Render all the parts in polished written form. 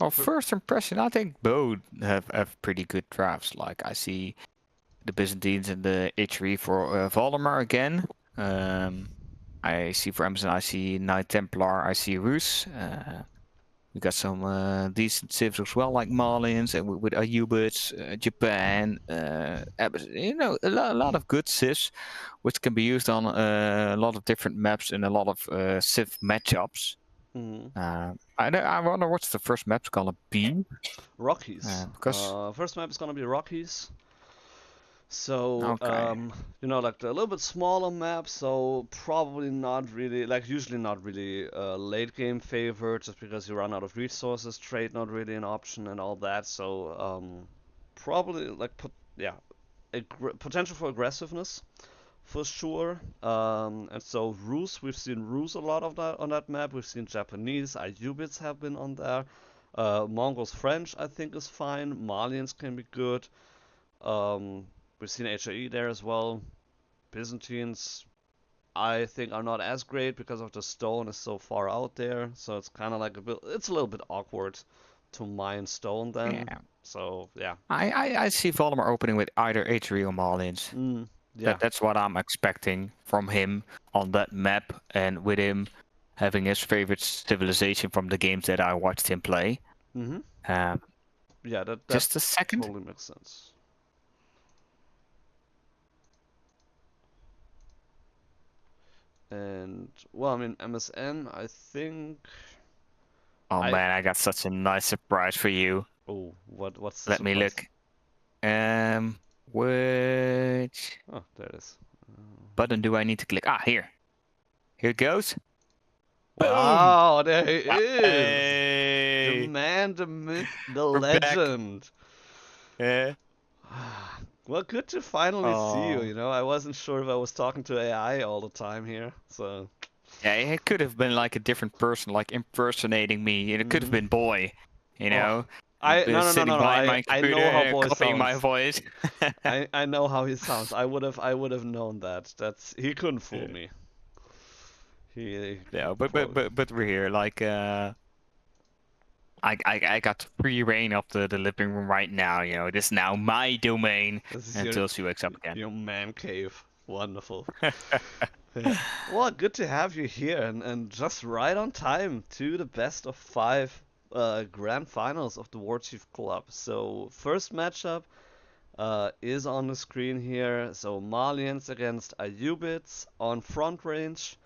Well, first impression, I think both have pretty good drafts. Like I see the Byzantines and the H3 for Valdemar again. I see for Amazon, I see Knight Templar, I see Rus. We got some decent civs as well, like Malians and with Ayyubids, Japan. You know, a lot of good civs, which can be used on a lot of different maps and a lot of civ matchups. I wonder what's the first map's gonna be. Rockies. Because First map is gonna be Rockies. So, okay, you know, like a little bit smaller map, so probably not really, like usually not really late game favorite, just because you run out of resources, trade not really an option and all that. So, probably like yeah, potential for aggressiveness for sure. And so Rus, we've seen Rus a lot of that on that map. We've seen Japanese, Ayyubids have been on there. Mongols, French, I think is fine. Malians can be good. We've seen HIE there as well. Byzantines, I think, are not as great because of the stone is so far out there. So it's kind of like it's a little bit awkward to mine stone then. yeah, So yeah. I see Valdemar opening with either H3 or Marlins. Yeah. That's what I'm expecting from him on that map, and with him having his favorite civilization from the games that I watched him play. Mhm. Um, Yeah, that just a second. totally makes sense. And well, I mean MSN, I think. Oh man, I got such a nice surprise for you. Oh, what's the Let me surprise? look. Which Oh, there it is. button do I need to click? Ah, here. Here it goes. Boom! Wow, there he is. The Hey, man, the myth, the we're back. legend. Yeah. Well, good to finally see you, Oh. you know. I wasn't sure if I was talking to AI all the time here, so. Yeah, it could have been like a different person, like impersonating me. It could have Mhm. been Boy, you Oh, know, no, sitting no. behind my I know how computer, Boy copying my sounds. voice. I know how he sounds. I would have known that. He couldn't fool Yeah. me. He No, probably. but we're here. Like I got free reign of the living room right now. You know, this is now my domain This is until she wakes up again. your man cave. Wonderful. Yeah. Well, good to have you here and just right on time to the best of 5 grand finals of the Warchief Club. So first matchup is on the screen here. So Malians against Ayyubids on front range.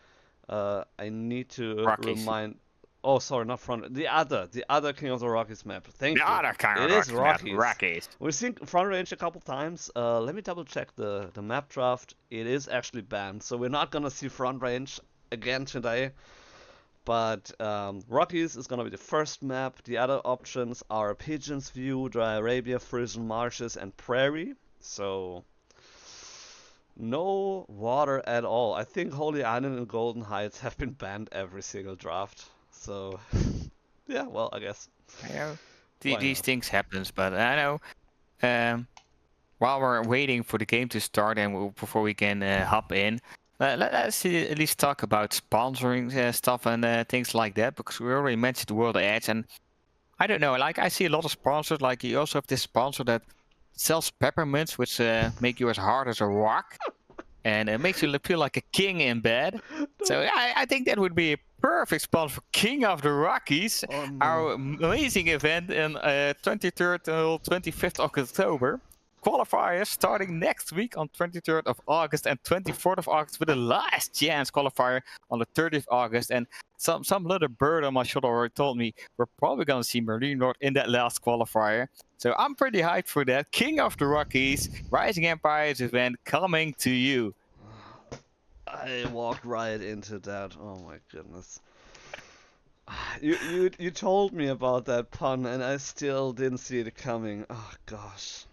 I need to Rockies. remind. Oh, sorry, not front. The other King of the Rockies map. The Thank you. other kind It of is Rockies map, Rockies. Rockies. We've seen front range a couple times. Let me double check the map draft. It is actually banned, so we're not gonna see front range again today. But Rockies is gonna be the first map. The other options are Pigeon's View, Dry Arabia, Frisian Marshes, and Prairie. So no water at all. I think Holy Island and Golden Heights have been banned every single draft. So yeah, well, I guess I know why these not? things happens, but I know. While we're waiting for the game to start and before we can hop in, let's at least talk about sponsoring stuff and things like that, because we already mentioned the World Edge, and I don't know, like I see a lot of sponsors, like you also have this sponsor that sells peppermints, which make you as hard as a rock, and it makes you feel like a king in bed. So I think that would be a perfect sponsor for King of the Rockies, Oh no. our amazing event in 23rd till 25th of October. Qualifiers starting next week on 23rd of August and 24th of August with the last chance qualifier on the 30th of August. And some little bird on my shoulder already told me we're probably going to see Marine Lord in that last qualifier. So I'm pretty hyped for that. King of the Rockies, Rising Empires event coming to you. I walked right into that. Oh my goodness. You told me about that pun and I still didn't see it coming. Oh gosh.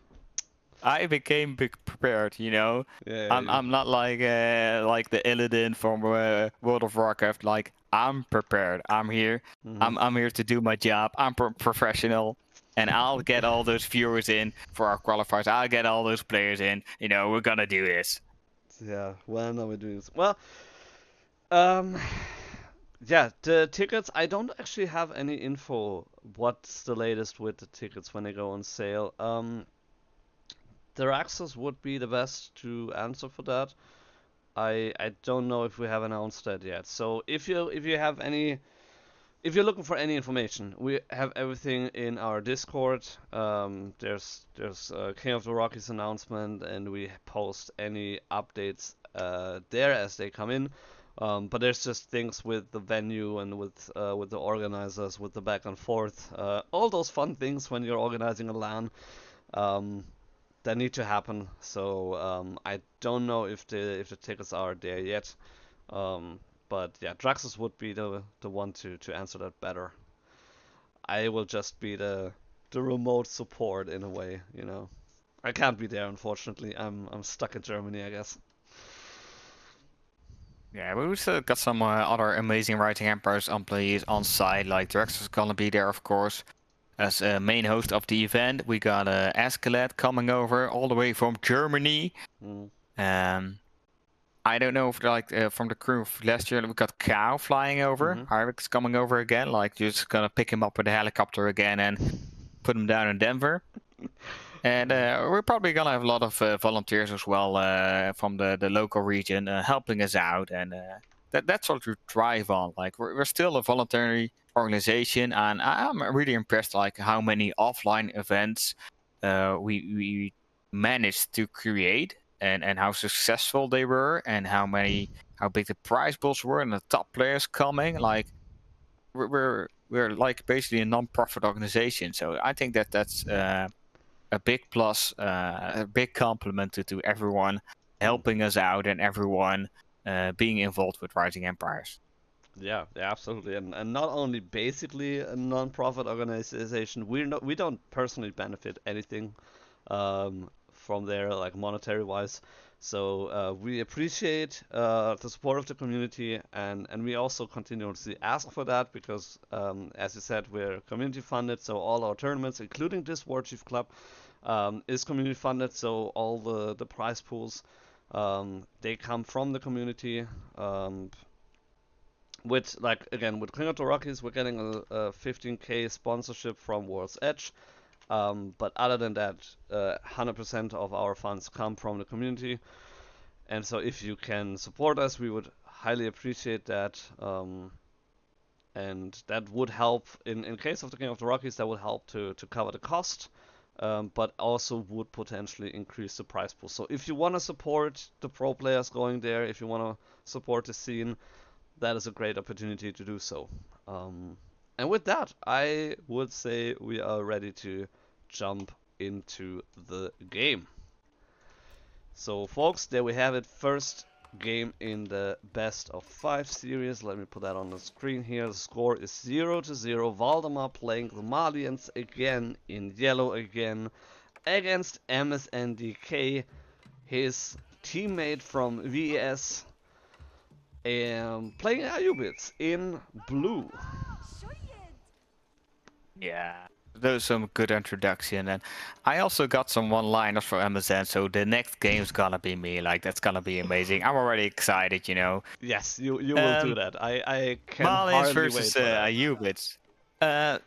I became prepared, you know. Yeah. I'm not like the Illidan from World of Warcraft. Like I'm prepared. I'm here. Mhm. I'm here to do my job. I'm professional, and I'll get all those viewers in for our qualifiers. I'll get all those players in. You know, we're gonna do this. Yeah. When are we doing this? Well, um, Yeah, the tickets, I don't actually have any info what's the latest with the tickets when they go on sale. Their access would be the best to answer for that. I don't know if we have announced that yet. So if you have any if you're looking for any information, we have everything in our Discord. There's King of the Rockies announcement, and we post any updates there as they come in. But there's just things with the venue and with the organizers, with the back and forth, all those fun things when you're organizing a LAN um, that need to happen. So I don't know if the tickets are there yet. Um, but yeah, Draxus would be the one to answer that better. I will just be the remote support in a way, you know. I can't be there unfortunately. I'm stuck in Germany, I guess. Yeah, we still got some other amazing Rising Empires employees on site. Like Drex is gonna be there, of course, as a main host of the event. We got Escalade coming over all the way from Germany. Mm. Um, I don't know if like from the crew of last year we got Cow flying over. Mhm. Harvick's coming over again. Like just gonna pick him up with a helicopter again and put him down in Denver. And we're probably gonna have a lot of volunteers as well from the local region helping us out, and that's what we thrive on. Like we're still a voluntary organization, and I'm really impressed like how many offline events we managed to create, and how successful they were, and how big the prize pools were, and the top players coming. Like we're like basically a non-profit organization, so I think that's a big plus, a big compliment to everyone Mm. helping us out and everyone being involved with Rising Empires. Yeah, yeah, absolutely, and not only basically a non-profit organization, we don't personally benefit anything from there, like monetary wise. So we appreciate the support of the community, and we also continuously ask for that because, as you said, we're community funded. So all our tournaments, including this Warchief Club, is community funded. So all the prize pools, they come from the community. With like again with King of the Rockies, we're getting a 15k sponsorship from World's Edge. But other than that, 100% of our funds come from the community. And so if you can support us, we would highly appreciate that. And that would help in case of the King of the Rockies. That would help to cover the cost. But also would potentially increase the prize pool. So if you want to support the pro players going there, if you want to support the scene, that is a great opportunity to do so. And with that, I would say we are ready to jump into the game. So, folks, there we have it. First game in the best of 5 series. Let me put that on the screen here. The score is 0-0. Valdemar playing the Malians again in yellow again against Msn.dk, his teammate from VES, playing Ayyubids in blue. Yeah, that was some good introduction, and I also got some one-liners for Amazon. So the next game's gonna be me. Like that's gonna be amazing. I'm already excited, you know. Yes, you will do Um, that. I can Marlins hardly wait versus for that. Ayyubids.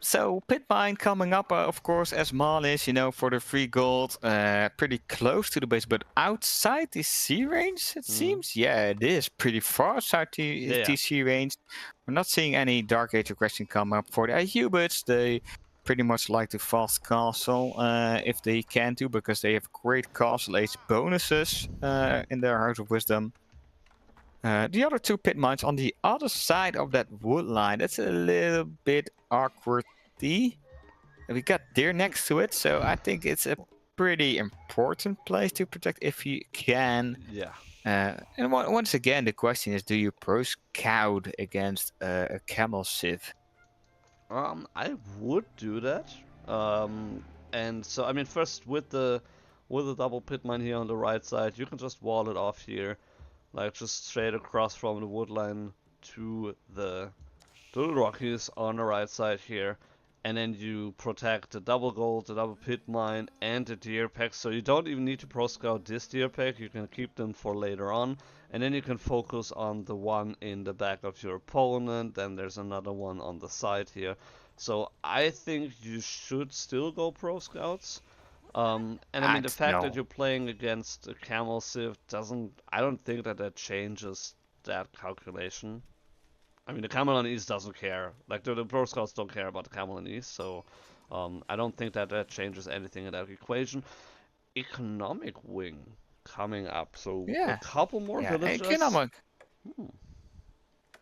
So pit mine coming up, of course, as Marlins, you know, for the free gold, pretty close to the base, but outside the C range, it Mm. seems. Yeah, it is pretty far outside the Yeah, TC range. We're not seeing any Dark Age aggression come up for the Ayyubids. They pretty much like to fast castle if they can do, because they have great castle age bonuses in their House of Wisdom. The other two pit mines on the other side of that wood line, that's a little bit awkward. We got deer next to it, so I think it's a pretty important place to protect if you can. yeah. And once again, the question is, do you pro scout against a camel sieve? I would do that. And so I mean, first with the double pit mine here on the right side, you can just wall it off here, like just straight across from the wood line to the Rockies on the right side here. and then you protect the double gold, the double pit mine, and the deer pack. So you don't even need to pro scout this deer pack. You can keep them for later on, and then you can focus on the one in the back of your opponent. Then there's another one on the side here. So I think you should still go pro scouts. And I mean the fact that No. you're playing against a camel civ doesn't. I don't think that that changes that calculation. I mean, the Cameronese doesn't care. Like, the Pro Scouts don't care about the Cameronese, so I don't think that that changes anything in that equation. Economic wing coming up, so a Yeah. couple more Yeah. villagers. Hmm.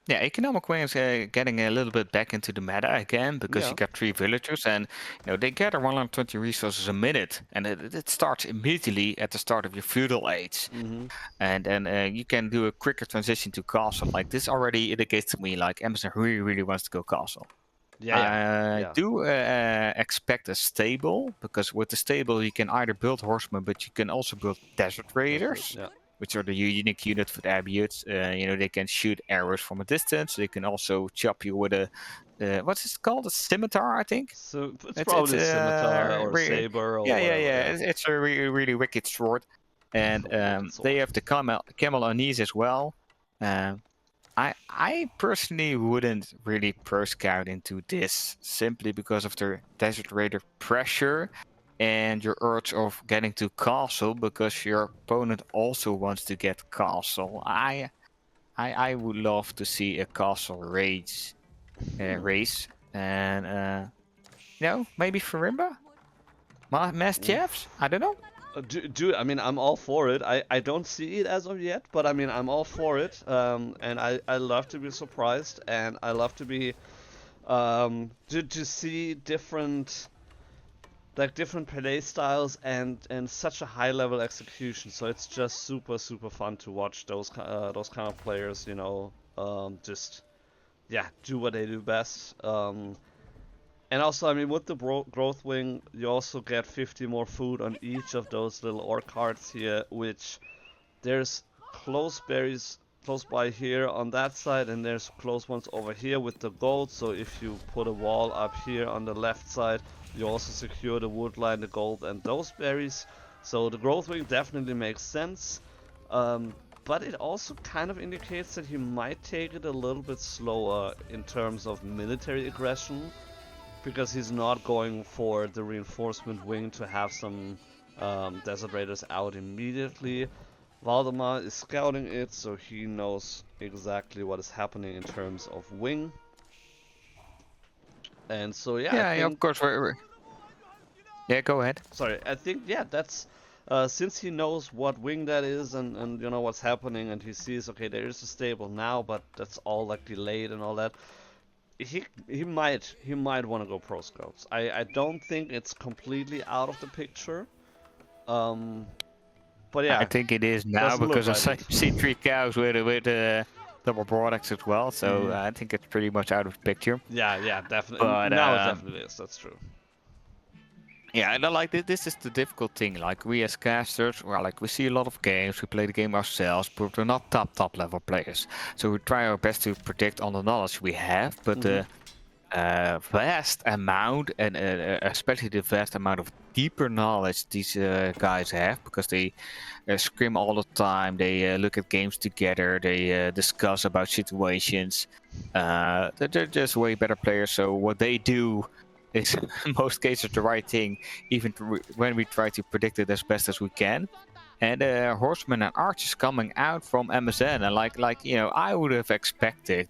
Economic wing is getting a little bit back into the meta again because Yeah. you got 3 villagers and they gather 120 resources a minute, and it starts immediately at the start of your feudal age, Mm-hmm. and then you can do a quicker transition to castle. Like this already indicates to me like Amazon really wants to go castle. Yeah, yeah, I yeah. do expect a stable, because with the stable you can either build horsemen, but you can also build desert That's it. raiders, Yeah. which are the unique unit for the Ayyubids. They can shoot arrows from a distance. They can also chop you with a what's it called? A scimitar, I think. So it's It's probably a scimitar or a saber or whatever. yeah. Yeah. It's a really wicked sword, and Wicked they sword. have the camel Anise as well. Um, I personally wouldn't really pro scout into this simply because of the desert raider pressure and your urge of getting to castle, because your opponent also wants to get castle. I would love to see a castle Hmm. race, and maybe Farimba, Mass Jeffs. Oof. I don't know. Dude, I mean, I'm all for it. I don't see it as of yet, but I mean, I'm all for it. And I love to be surprised, and I love to be to see different play styles and such a high level execution. So it's just super fun to watch those kind of players. Just yeah, do what they do best. And also, I mean, with the growth wing, you also get 50 more food on each of those little ore cards here, which there's close berries close by here on that side, and there's close ones over here with the gold. So if you put a wall up here on the left side, you also secure the wood line, the gold, and those berries. So the growth wing definitely makes sense. But it also kind of indicates that he might take it a little bit slower in terms of military aggression, because he's not going for the reinforcement wing to have some desert raiders out immediately. Valdemar is scouting it, so he knows exactly what is happening in terms of wing. And so yeah, I Yeah, of think course. Yeah, go ahead. sorry, I think yeah, that's since he knows what wing that is, and you know what's happening, and he sees, okay, there is a stable now, but that's all like delayed and all that. He might want to go pro scouts. I don't think it's completely out of the picture. Um, but I yeah, think it is now, doesn't look because I like see, it. see 3 cows with double broadaxe as well. So Mm. I think it's pretty much out of the picture. Yeah, definitely. But Now it definitely is. That's true. yeah, and like this is the difficult thing. Like we as casters, well, like we see a lot of games, we play the game ourselves, but we're not top level players. So we try our best to predict on the knowledge we have, but Mhm. the vast amount, and especially the vast amount of deeper knowledge these guys have, because they scrim all the time, they look at games together, they discuss about situations. They're just way better players, so what they do is in most cases the right thing, even when we try to predict it as best as we can. And horsemen and archers coming out from MSN, and I would have expected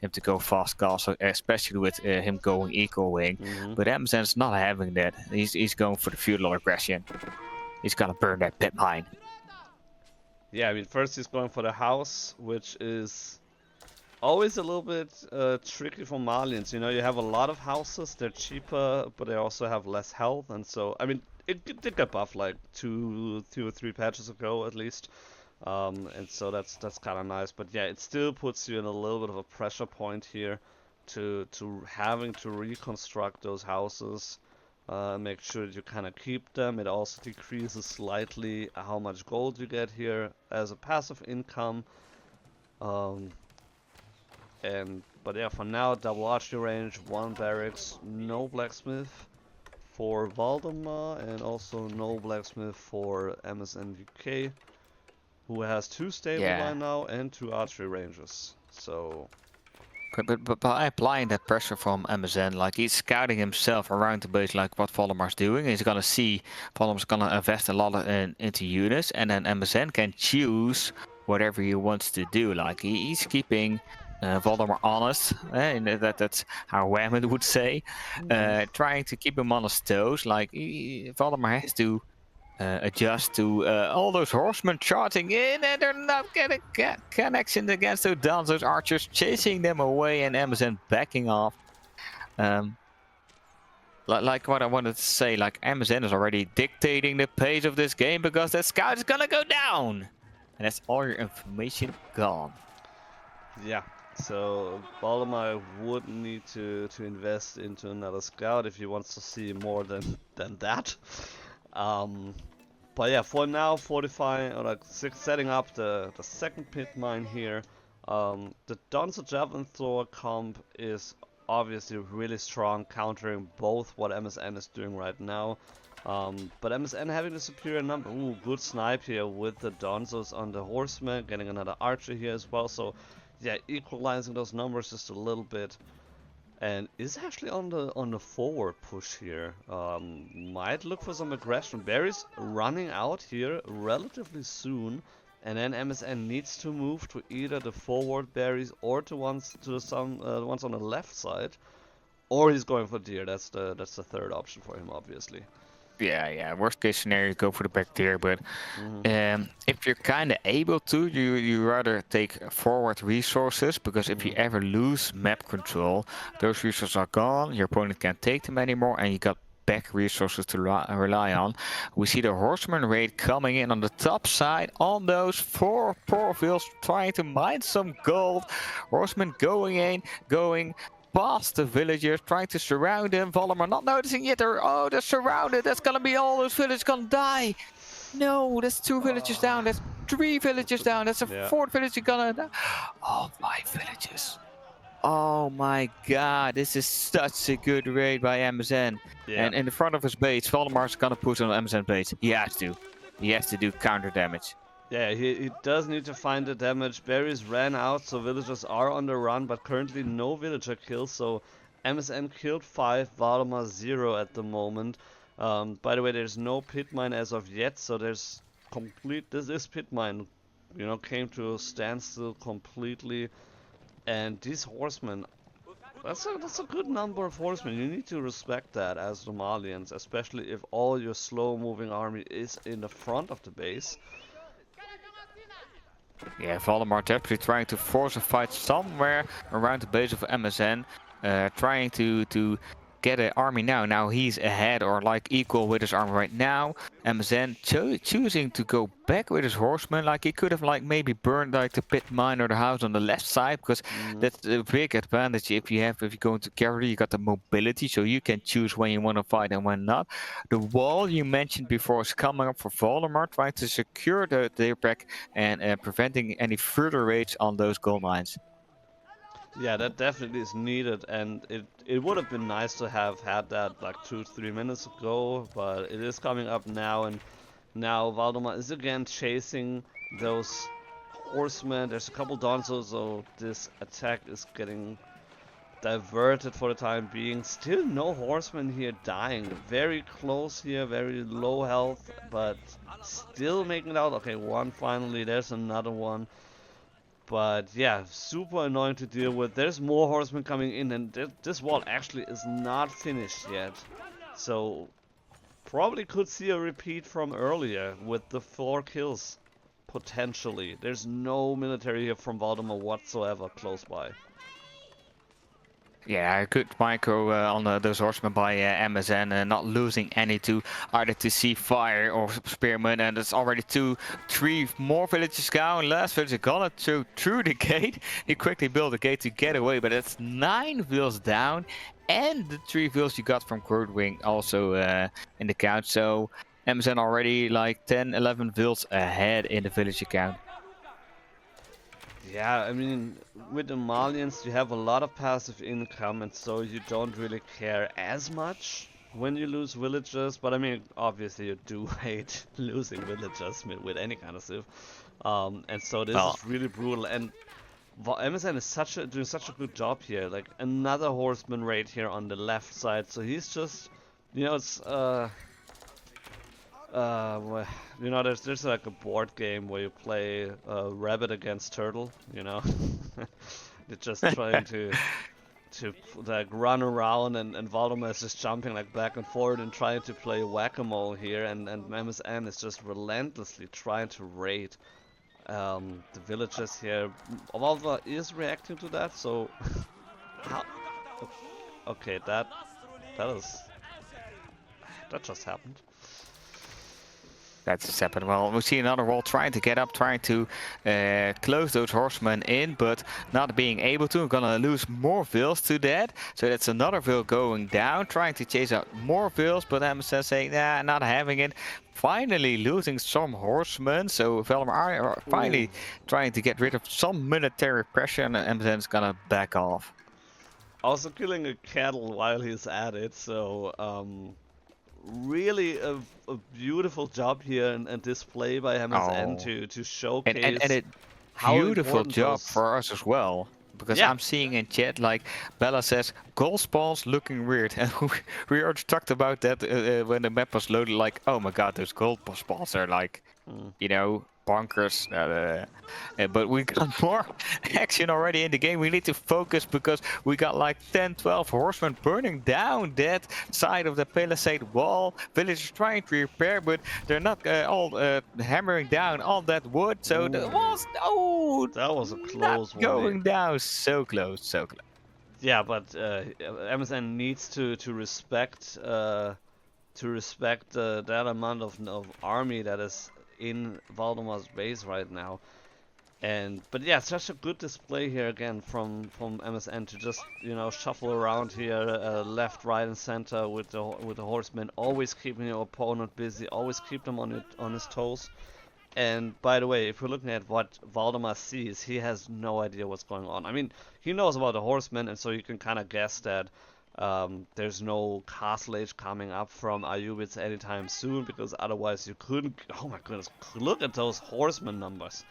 him to go fast castle, especially with him going eco wing. Mhm. But Amazon's not having that. He's going for the feudal aggression. He's gonna burn that pit mine. Yeah, I mean, first he's going for the house, which is always a little bit tricky for Malians. You know, you have a lot of houses, they're cheaper, but they also have less health, and so I mean, it did get buffed like two or three patches ago at least. And so that's kind of nice, but yeah, it still puts you in a little bit of a pressure point here to having to reconstruct those houses, make sure that you kind of keep them. It also decreases slightly how much gold you get here as a passive income, um, and But yeah, for now, double archery range, 1 barracks, no blacksmith for Valdemar, and also no blacksmith for Msn.dk, who has 2 stable Yeah. line now and 2 archery ranges. So But by applying that pressure from Amazon, like he's scouting himself around the base, like what Valdemar's doing. He's gonna see Valdemar's gonna invest a lot into units, and then Amazon can choose whatever he wants to do. Like he's keeping Valdemar honest, and that's how Whammond would say, trying to keep him on his toes. Like Valdemar has to adjust to all those horsemen charging in, and they're not getting connection against those dancers, archers chasing them away, and Amazon backing off. Like what I wanted to say, like Amazon is already dictating the pace of this game because that scout is gonna go down, and that's all your information gone. yeah, so Valdemar would need to invest into another scout if he wants to see more than that. But yeah, for now, fortifying or like setting up the second pit mine here. The Donzo Javelin Thrower comp is obviously really strong, countering both what MSN is doing right now. But MSN having the superior number. Ooh, good snipe here with the Donzos on the horseman, getting another archer here as well. So yeah, equalizing those numbers just a little bit. And is actually on the forward push here. Might look for some aggression. Barry's running out here relatively soon, and then MSN needs to move to either the forward Barrys or to the ones on the left side, or he's going for deer. That's the third option for him, obviously. Yeah. Worst case scenario, go for the back tier, but if you're kind of able to, you rather take forward resources, because if you ever lose map control, those resources are gone, your opponent can't take them anymore, and you got back resources to rely on. We see the horseman raid coming in on the top side on those 4 profiles, trying to mine some gold. Horsemen going past the villagers, trying to surround them. Valdemar not noticing yet. They're surrounded. That's gonna be all those villagers gonna die. No, that's 2 villagers down. That's 3 villagers down. That's a 4th villager gonna die. Oh, 5 villagers. Oh my god, this is such a good raid by Amazon. Yeah. And in the front of his base, Valdemar's gonna push on Amazon base. He has to. He has to do counter damage. Yeah, he does need to find the damage. Berries ran out, so villagers are on the run, but currently no villager kills, so MSN killed 5, Valdemar 0 at the moment. By the way, there's no pit mine as of yet, so this pit mine, came to a standstill completely. And these horsemen, that's a good number of horsemen. You need to respect that as the Malians, especially if all your slow-moving army is in the front of the base. Yeah, Valdemar definitely trying to force a fight somewhere around the base of MSN, trying to get an army now. Now he's ahead or like equal with his army right now. MSN choosing to go back with his horsemen. Like he could have like maybe burned like the pit mine or the house on the left side, because that's a big advantage if you go into cavalry. You got the mobility, so you can choose when you want to fight and when not. The wall you mentioned before is coming up for Valdemar, trying to secure the back and preventing any further raids on those gold mines. Yeah, that definitely is needed, and it would have been nice to have had that like 2-3 minutes ago, but it is coming up now, and now Valdemar is again chasing those horsemen. There's a couple Donzos, so this attack is getting diverted for the time being. Still no horsemen here dying. Very close here, very low health, but still making it out. Okay, one finally, there's another one. But yeah, super annoying to deal with. There's more horsemen coming in, and this wall actually is not finished yet. So probably could see a repeat from earlier with the 4 kills, potentially. There's no military here from Valdemar whatsoever close by. Yeah, a good micro on those horsemen by MSN, not losing any to either to see fire or spearmen, and it's already 3 more villages down. Last villager gonna through the gate. He quickly built a gate to get away, but it's 9 vills down, and the 3 vills you got from Crowdwing also in the count. So MSN already like 10-11 vills ahead in the village account. Yeah, I mean, with the Malians, you have a lot of passive income, and so you don't really care as much when you lose villagers. But I mean, obviously, you do hate losing villagers with any kind of civ. And so this Well, is really brutal. And Msn is doing such a good job here. Like another horseman raid here on the left side. So he's just, it's there's like a board game where you play rabbit against turtle. They're just trying to like run around, and Valdemar is just jumping like back and forth and trying to play whack-a-mole here, and Msn is just relentlessly trying to raid the villagers here. Valdemar is reacting to that, so how? Okay, is that just happened. that's happened. Well, we see another wall trying to get up, trying to close those horsemen in, but not being able to. We're gonna lose more vills to that. So that's another vill going down, trying to chase out more vills, but Amazon saying, nah, not having it. Finally losing some horsemen, so Valdemar are finally trying to get rid of some military pressure, and Amazon's gonna back off. Also killing a cattle while he's at it, so really a beautiful job here and display by MSN Oh. to And showcase a how beautiful important job those. for us as well. Because Yeah. I'm seeing in chat, like, Bella says, goal spawns looking weird. And we already talked about that when the map was loaded, like, oh my god, those gold spawns are like, bonkers. But we got more action already in the game. We need to focus because we got like 10, 12 horsemen burning down that side of the palisade wall. Villagers trying to repair, but they're not all hammering down all that wood. So the walls, oh, That was a not close one. going down. So close, so close. Yeah, but MSN needs to respect that amount of army that is in Valdemar's base right now. But yeah, such a good display here again from MSN to just shuffle around here, left, right, and center with the horsemen, always keeping your opponent busy, always keep them on his toes. And by the way, if we're looking at what Valdemar sees, he has no idea what's going on. I mean, he knows about the horsemen, and so you can kind of guess that there's no castle age coming up from Ayyubids anytime soon, because otherwise you couldn't. Oh my goodness, look at those horsemen numbers.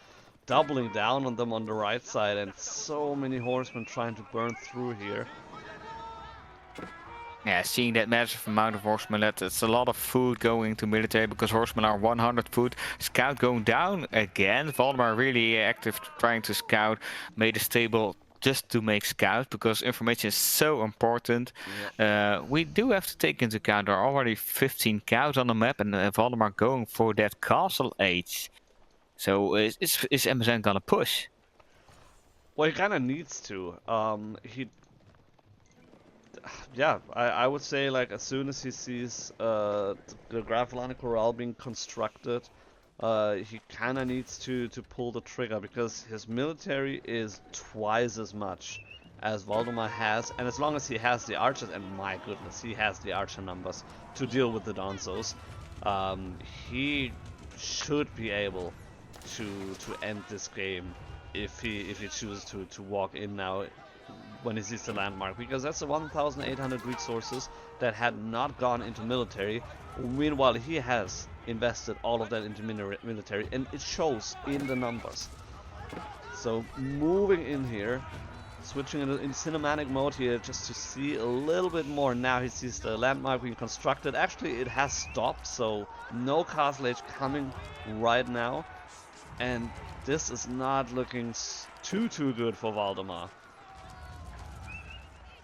Doubling down on them on the right side, and so many horsemen trying to burn through here. Yeah, seeing that massive amount of horsemen, it's a lot of food going to military because horsemen are 100 food. Scout going down again. Valdemar really active trying to scout. Made a stable just to make scout because information is so important. We do have to take into account there are already 15 cows on the map, and Valdemar going for that castle age. So is MSN gonna push? Well, he kind of needs to. Yeah, I would say like as soon as he sees the Grafalani Corral being constructed, he kind of needs to pull the trigger because his military is twice as much as Valdemar has, and as long as he has the archers, and my goodness, he has the archer numbers to deal with the Donzos, he should be able to end this game if he chooses to walk in now when he sees the landmark, because that's the 1,800 resources that had not gone into military. Meanwhile, he has invested all of that into military, and it shows in the numbers. So moving in here, switching in cinematic mode here just to see a little bit more. Now he sees the landmark being constructed. Actually, it has stopped, so no castle age coming right now. And this is not looking too good for Valdemar.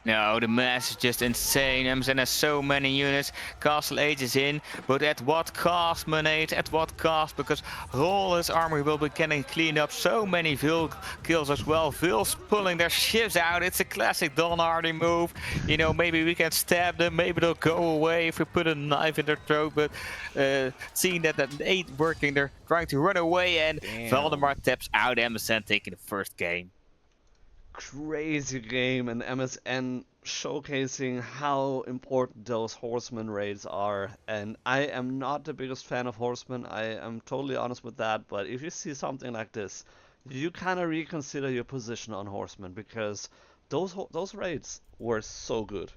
No, the mass is just insane. MSN has so many units. Castle Age is in, but at what cost, Monade? At what cost? Because all his army will be getting cleaned up. So many Vil kills as well. Vils pulling their ships out. It's a classic Don Hardy move. Maybe we can stab them. Maybe they'll go away if we put a knife in their throat. But seeing that ain't working, they're trying to run away. And Valdemar taps out MSN, taking the first game. Crazy game, and MSN showcasing how important those horseman raids are. And I am not the biggest fan of horsemen, I am totally honest with that, but if you see something like this, you kind of reconsider your position on horsemen because those raids were so good,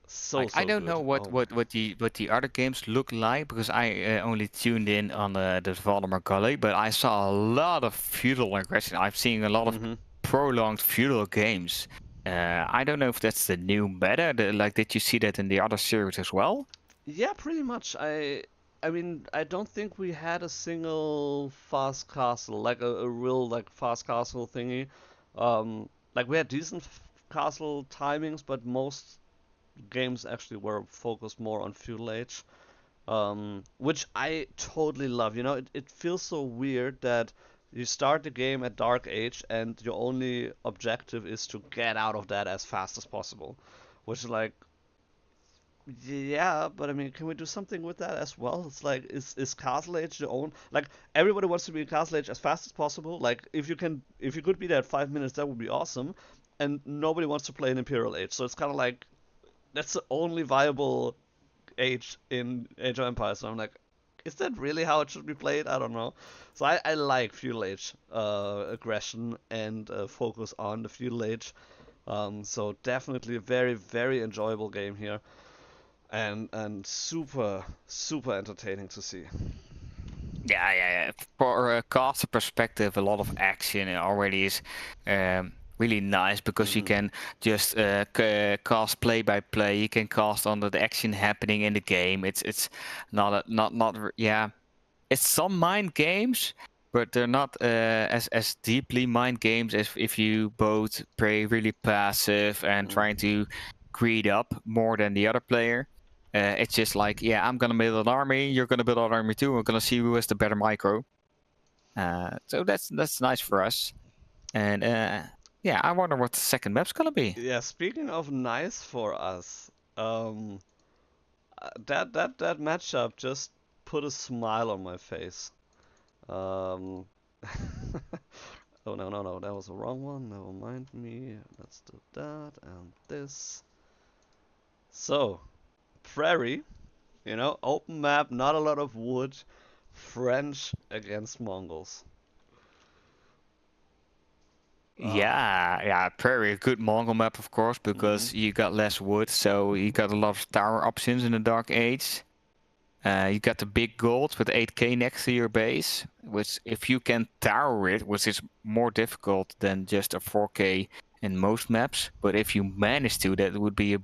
so Like I so don't know good. what Oh. what the other games look like because I only tuned in on the Valdemar Gully, but I saw a lot of feudal aggression. I've seen a lot of Mhm. prolonged feudal games. I don't know if that's the new meta. Like, did you see that in the other series as well? Yeah, pretty much. I mean, I don't think we had a single fast castle, like a real like fast castle thingy. Like we had decent castle timings, but most games actually were focused more on feudal age. Which I totally love. You know, it feels so weird that you start the game at Dark Age and your only objective is to get out of that as fast as possible. Which is like, yeah, but I mean, can we do something with that as well? It's like, is Castle Age the own? Like, everybody wants to be in Castle Age as fast as possible. Like, if you could be there at 5 minutes, that would be awesome. And nobody wants to play an Imperial Age, so it's kind of like that's the only viable age in Age of Empires. So I'm like, is that really how it should be played? I don't know. So I like feudal age aggression and focus on the feudal age. So definitely a very very enjoyable game here, and super super entertaining to see. Yeah. For a caster perspective, a lot of action already is really nice because you Mhm. can just cast play by play. You can cast under the action happening in the game. It's yeah. It's some mind games, but they're not as deeply mind games as if you both play really passive and trying Mhm. to greed up more than the other player. It's just like, yeah, I'm gonna build an army, you're gonna build an army too. We're gonna see who has the better micro. So that's nice for us. And yeah, I wonder what the second map's gonna be. Yeah, speaking of nice for us, um, that matchup just put a smile on my face. Um, oh no no no, that was the wrong one. Never mind me. Let's do that and this. So, prairie, open map, not a lot of wood. French against Mongols. Ah. Yeah, Prairie, a good Mongol map, of course, Mhm. because you got less wood, so you got a lot of tower options in the Dark Age. You got the big gold with 8k next to your base, which if you can tower it, which is more difficult than just a 4k in most maps, but if you manage to, that would be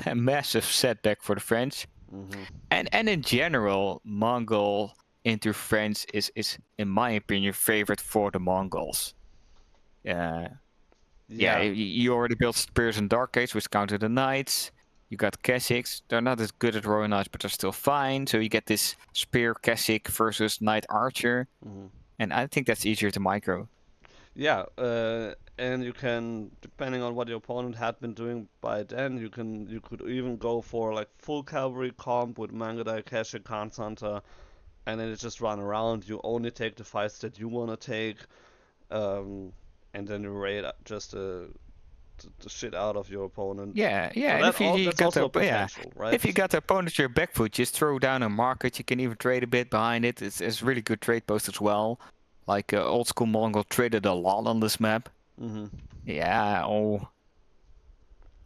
a massive setback for the French. Mhm. And in general, Mongol into French is in my opinion favorite for the Mongols. Uh, yeah, Yeah. you already built spears in Dark Age, which counter the knights. You got Keswiks. They're not as good at rolling knights, but they're still fine. So you get this spear Keswick versus knight archer, Mhm. and I think that's easier to micro. Yeah, and you can, depending on what your opponent had been doing by then, you could even go for like full cavalry comp with Mangadai, Keshe, Khan Hunter, and then you just run around. You only take the fights that you want to take, um, and then you raid just the shit out of your opponent. Yeah, So and if you that's got also the a yeah, potential, right? if you got the opponent to your back foot, just throw down a market. You can even trade a bit behind it. It's really good trade post as well. Like old school Mongol traded a lot on this map. Hmm. Yeah, oh,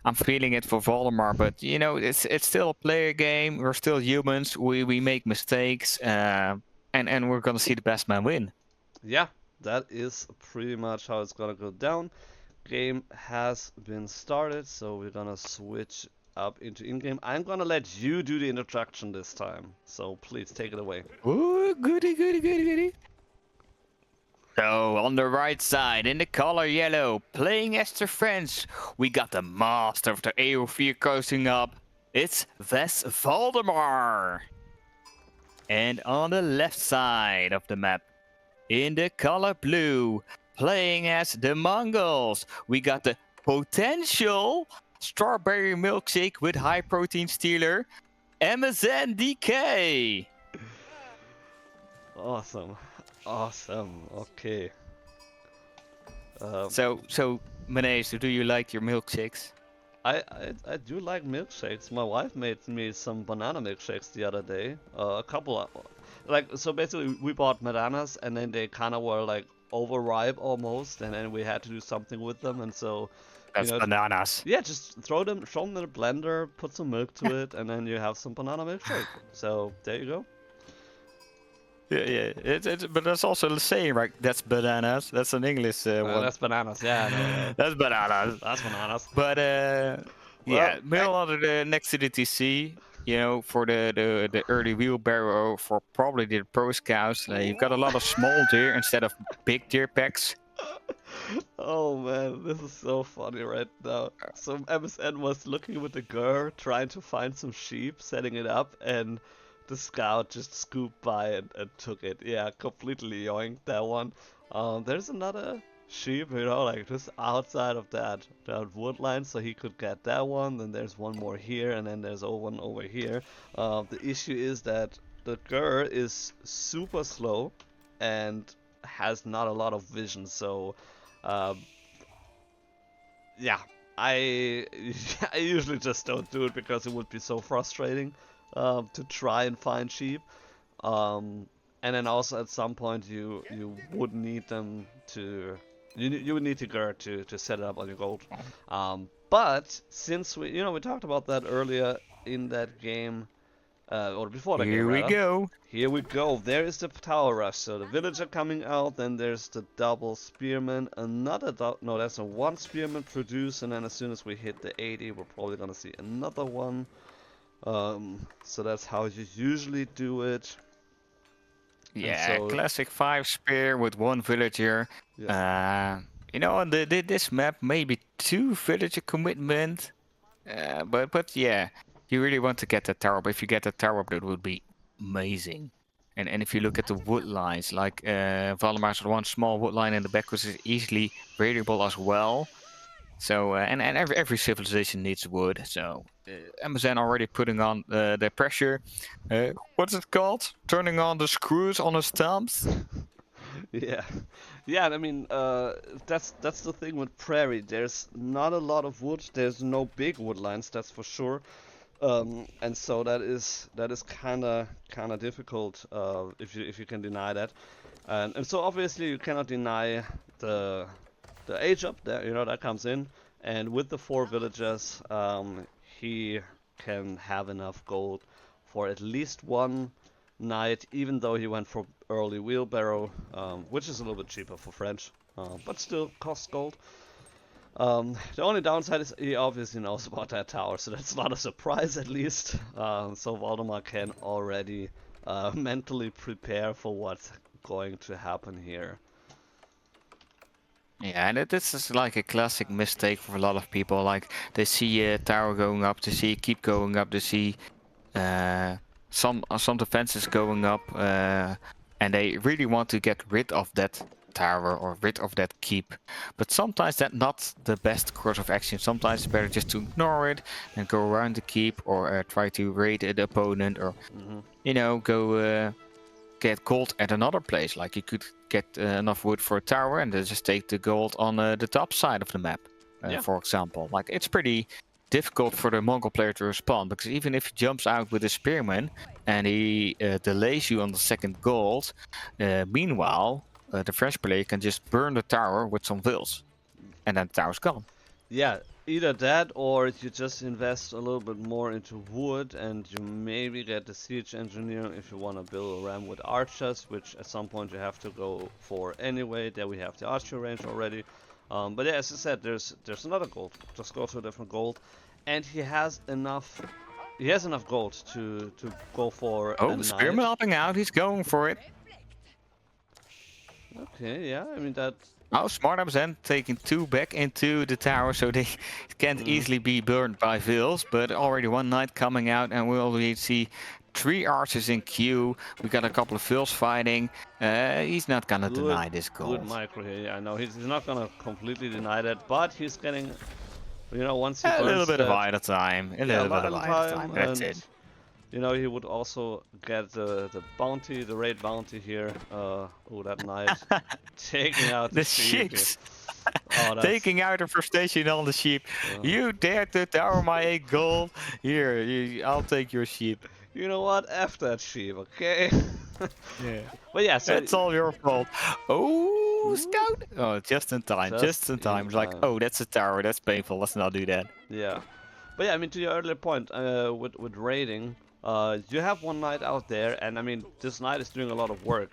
I'm feeling it for Valdemar, but it's still a player game. We're still humans. We make mistakes, and we're gonna see the best man win. Yeah, that is pretty much how it's gonna go down. Game has been started, so we're gonna switch up into in-game. I'm gonna let you do the introduction this time, so please take it away. Ooh, goody. So on the right side, in the color yellow, playing as the French, we got the master of the AO4 coasting up. It's Ves Valdemar. And on the left side of the map, in the color blue, playing as the Mongols, we got the potential strawberry milkshake with high protein stealer, Msn.dk. Awesome, awesome. Okay. Um, So Manesh, do you like your milkshakes? I do like milkshakes. My wife made me some banana milkshakes the other day. A couple of, like, so basically we bought Madanas and then they kind of were like overripe almost, and then we had to do something with them, and so, you That's know, bananas. yeah, just throw them in a blender, put some milk to it, and then you have some banana milkshake. So there you go. Yeah. But that's also the saying, right? That's bananas. That's an English one. That's bananas. Yeah, no, That's bananas. that's bananas. But Well, yeah, middle under the next to the TC. You know, for the early wheelbarrow for probably the pro scouts, you've got a lot of small deer instead of big deer packs. oh man, this is so funny right now. So MSN was looking with the girl, trying to find some sheep, setting it up, and the scout just scooped by and took it. Yeah, completely yoinked that one. There's another sheep, you know, like just outside of that wood line, so he could get that one. Then there's one more here, and then there's one over here. The issue is that the girl is super slow and has not a lot of vision, so um, yeah, I I usually just don't do it because it would be so frustrating to try and find sheep. Um, and then also at some point you would need them to you would need to go to set it up on your gold. But since we talked about that earlier in that game, or before the game Here we rather. go. Here we go. There is the tower rush. So the villager coming out. Then there's the double spearman. Another no, that's a one spearman produce. And then as soon as we hit the 80, we're probably gonna see another one. So that's how you usually do it. Yeah, So, classic 5 spear with one villager. yeah. You know, on this map maybe 2 villager commitment. But yeah, you really want to get that tower up. If you get that tower up, that would be amazing. And if you look at the wood lines, like Valdemar's one small wood line in the back, which is easily variable as well. So and every civilization needs wood. So Amazon already putting on the pressure. What's it called? Turning on the screws on the stumps. Yeah, yeah. I mean, that's the thing with prairie. There's not a lot of wood. There's no big wood lines, that's for sure. And so that is kind of difficult if you can deny that. And so obviously you cannot deny the age up there. You know that comes in. And with the 4 villagers, he can have enough gold for at least one knight, even though he went for early wheelbarrow, which is a little bit cheaper for French, but still costs gold. The only downside is he obviously knows about that tower, so that's not a surprise at least. So Valdemar can already mentally prepare for what's going to happen here. Yeah, and this is like a classic mistake for a lot of people. Like they see a tower going up, they see it keep going up, they see some defenses going up, and they really want to get rid of that tower or rid of that keep. But sometimes that's not the best course of action. Sometimes it's better just to ignore it and go around the keep, or try to raid the opponent, or go get gold at another place. Like you could get enough wood for a tower and then just take the gold on the top side of the map, for example. Like it's pretty difficult for the Mongol player to respond, because even if he jumps out with a spearman and he delays you on the second gold, meanwhile the French player can just burn the tower with some vills and then the tower's gone. Yeah, either that or you just invest a little bit more into wood and you maybe get the siege engineer if you want to build a ram with archers, which at some point you have to go for anyway. There we have the archer range already. But yeah, as I said, there's another gold. Just go to a different gold, and he has enough. He has enough gold to go for a the spearman knight. helping out. He's going for it. Okay, yeah, I mean that. Oh, smart Amazon taking 2 back into the tower, so they can't easily be burned by vills. But already one knight coming out, and we already see 3 archers in queue. We got a couple of vills fighting. He's not gonna deny this gold. Good micro here. Yeah, I know he's not gonna completely deny that, but he's getting, once he a burns little bit that, of idle time. A little bit of idle time. That's it. You know, he would also get the bounty, the raid bounty here. Oh, that knight taking out the The sheep here. sheeps Oh, that's. taking out a frustration on the sheep. You dare to tower my 8 gold? Here, I'll take your sheep. You know what? F that sheep, okay? Yeah. But yeah, so. It's all your fault. Oh, Ooh, scout! Oh, just in time. Just just in in time. It's like, time. oh, that's a tower. That's painful. Let's not do that. Yeah. But yeah, I mean, to your earlier point, with raiding, you have one knight out there, and I mean, this knight is doing a lot of work.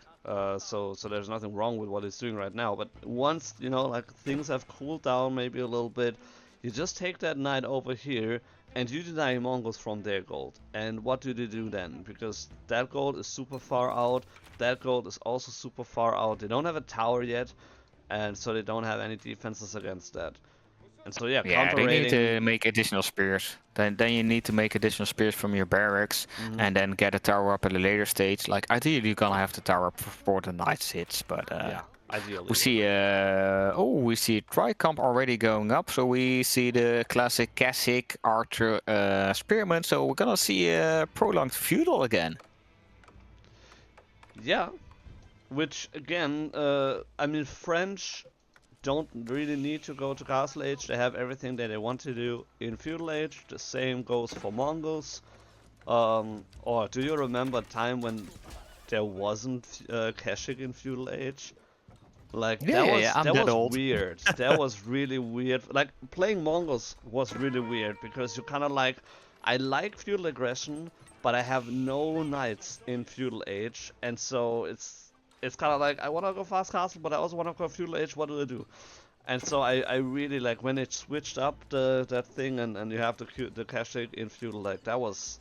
So there's nothing wrong with what he's doing right now. But once you know, like things have cooled down maybe a little bit, you just take that knight over here, and you deny Mongols from their gold. And what do they do then? Because that gold is super far out. That gold is also super far out. They don't have a tower yet, and so they don't have any defenses against that. And so yeah, Yeah, counter they need to raiding. make additional spears. Then you need to make additional spears from your barracks, Mhm. and then get a tower up at a later stage. Like ideally, you're gonna have the tower up before the night sits, but Yeah, we ideally. see we see Tricomp already going up. So we see the classic Casic Archer spearman. So we're gonna see a prolonged feudal again. Yeah, which again, I mean, French don't really need to go to Castle Age. They have everything that they want to do in Feudal Age. The same goes for Mongols. Or do you remember a time when there wasn't Keshik in Feudal Age? Like Yeah, that yeah, was yeah. I'm that that was old. weird. That was really weird. Like playing Mongols was really weird because you kind of like, I like feudal aggression, but I have no knights in feudal age, and so it's kind of like I want to go fast castle, but I also want to go feudal age. What do I do? And so I really like when it switched up that thing, and you have the cache in feudal, like that was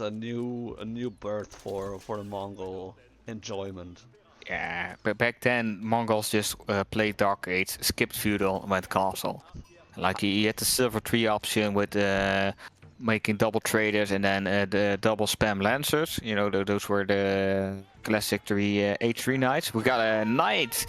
a new birth for the Mongol enjoyment. Yeah, but back then Mongols just played Dark Age, skipped feudal, and went castle. Like you had the silver tree option with making double traders and then the double spam lancers. You know, those were the classic three H3 knights. We got a knight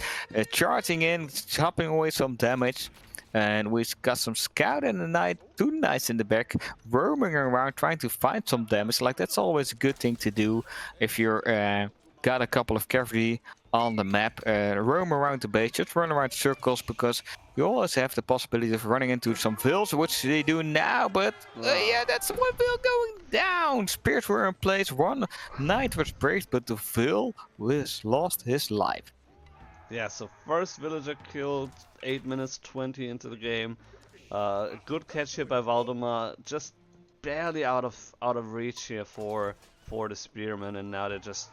charging in, chopping away some damage. And we got some scout and a knight, 2 knights in the back, roaming around trying to find some damage. Like that's always a good thing to do if you're got a couple of cavalry on the map. Roam around the base, just run around circles because you always have the possibility of running into some vills, which they do now, but yeah, that's one vill going down. Spears were in place, one knight was braced, but the vill was lost his life. Yeah, so first villager killed, 8 minutes 20 into the game. A good catch here by Valdemar, just barely out of reach here for the spearmen, and now they're just